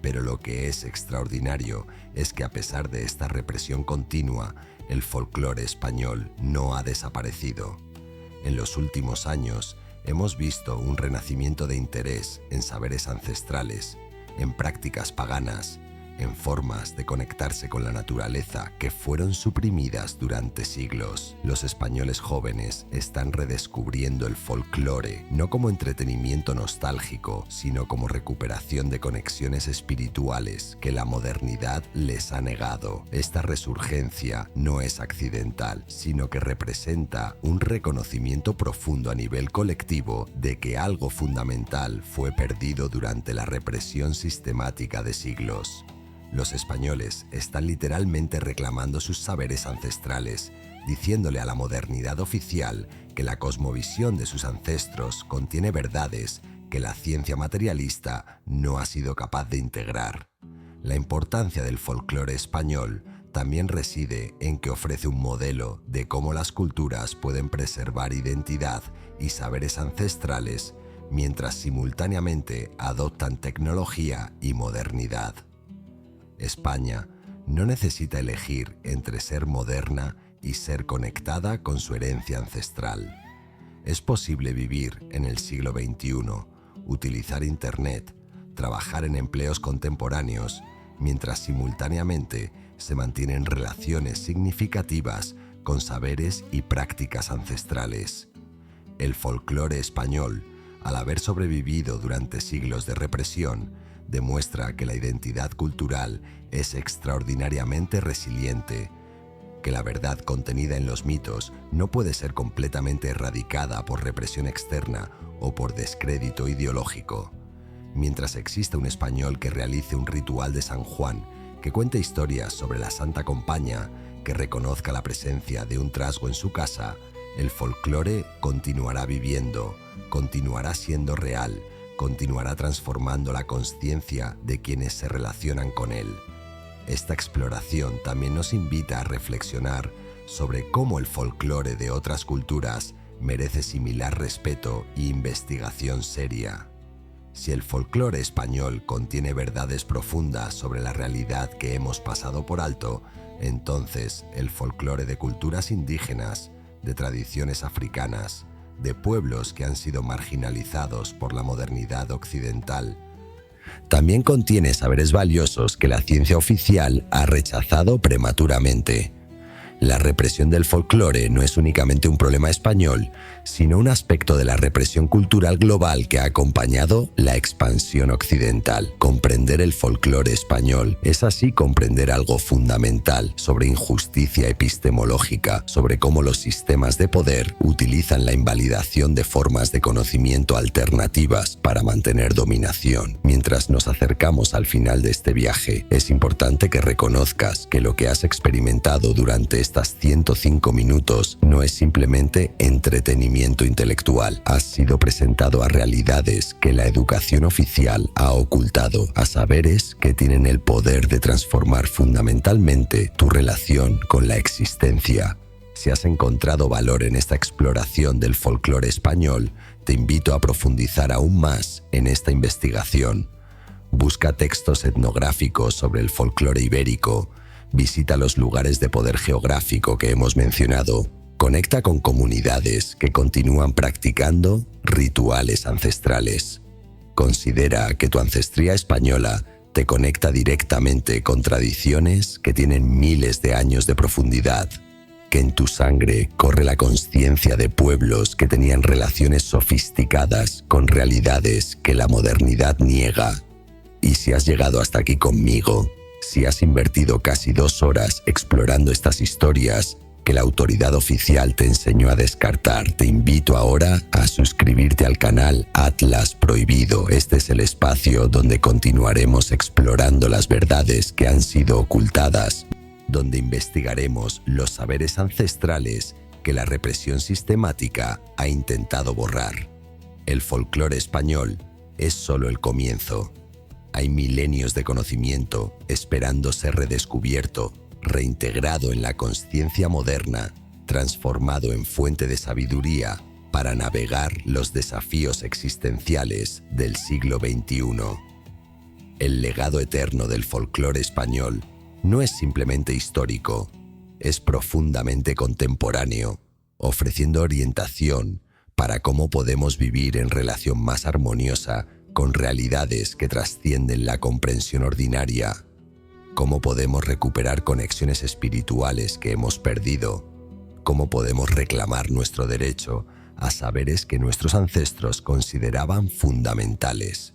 Pero lo que es extraordinario es que a pesar de esta represión continua, el folclore español no ha desaparecido. En los últimos años hemos visto un renacimiento de interés en saberes ancestrales, en prácticas paganas, en formas de conectarse con la naturaleza que fueron suprimidas durante siglos. Los españoles jóvenes están redescubriendo el folclore, no como entretenimiento nostálgico, sino como recuperación de conexiones espirituales que la modernidad les ha negado. Esta resurgencia no es accidental, sino que representa un reconocimiento profundo a nivel colectivo de que algo fundamental fue perdido durante la represión sistemática de siglos. Los españoles están literalmente reclamando sus saberes ancestrales, diciéndole a la modernidad oficial que la cosmovisión de sus ancestros contiene verdades que la ciencia materialista no ha sido capaz de integrar. La importancia del folclore español también reside en que ofrece un modelo de cómo las culturas pueden preservar identidad y saberes ancestrales mientras simultáneamente adoptan tecnología y modernidad. España no necesita elegir entre ser moderna y ser conectada con su herencia ancestral. Es posible vivir en el siglo XXI, utilizar Internet, trabajar en empleos contemporáneos, mientras simultáneamente se mantienen relaciones significativas con saberes y prácticas ancestrales. El folclore español, al haber sobrevivido durante siglos de represión, demuestra que la identidad cultural es extraordinariamente resiliente, que la verdad contenida en los mitos no puede ser completamente erradicada por represión externa o por descrédito ideológico. Mientras exista un español que realice un ritual de San Juan, que cuente historias sobre la Santa Compaña, que reconozca la presencia de un trasgo en su casa, el folclore continuará viviendo, continuará siendo real, continuará transformando la conciencia de quienes se relacionan con él. Esta exploración también nos invita a reflexionar sobre cómo el folclore de otras culturas merece similar respeto e investigación seria. Si el folclore español contiene verdades profundas sobre la realidad que hemos pasado por alto, entonces el folclore de culturas indígenas, de tradiciones africanas, de pueblos que han sido marginalizados por la modernidad occidental, también contiene saberes valiosos que la ciencia oficial ha rechazado prematuramente. La represión del folclore no es únicamente un problema español, sino un aspecto de la represión cultural global que ha acompañado la expansión occidental. Comprender el folclore español es así comprender algo fundamental sobre injusticia epistemológica, sobre cómo los sistemas de poder utilizan la invalidación de formas de conocimiento alternativas para mantener dominación. Mientras nos acercamos al final de este viaje, es importante que reconozcas que lo que has experimentado durante estas 105 minutos no es simplemente entretenimiento intelectual. Has sido presentado a realidades que la educación oficial ha ocultado, a saberes que tienen el poder de transformar fundamentalmente tu relación con la existencia. Si has encontrado valor en esta exploración del folclore español, te invito a profundizar aún más en esta investigación. Busca textos etnográficos sobre el folclore ibérico, visita los lugares de poder geográfico que hemos mencionado, conecta con comunidades que continúan practicando rituales ancestrales. Considera que tu ancestría española te conecta directamente con tradiciones que tienen miles de años de profundidad, que en tu sangre corre la consciencia de pueblos que tenían relaciones sofisticadas con realidades que la modernidad niega. Y si has llegado hasta aquí conmigo, si has invertido casi 2 horas explorando estas historias que la autoridad oficial te enseñó a descartar, te invito ahora a suscribirte al canal Atlas Prohibido. Este es el espacio donde continuaremos explorando las verdades que han sido ocultadas, donde investigaremos los saberes ancestrales que la represión sistemática ha intentado borrar. El folclore español es solo el comienzo. Hay milenios de conocimiento esperando ser redescubierto, reintegrado en la conciencia moderna, transformado en fuente de sabiduría para navegar los desafíos existenciales del siglo XXI. El legado eterno del folclore español no es simplemente histórico, es profundamente contemporáneo, ofreciendo orientación para cómo podemos vivir en relación más armoniosa con realidades que trascienden la comprensión ordinaria, cómo podemos recuperar conexiones espirituales que hemos perdido, cómo podemos reclamar nuestro derecho a saberes que nuestros ancestros consideraban fundamentales.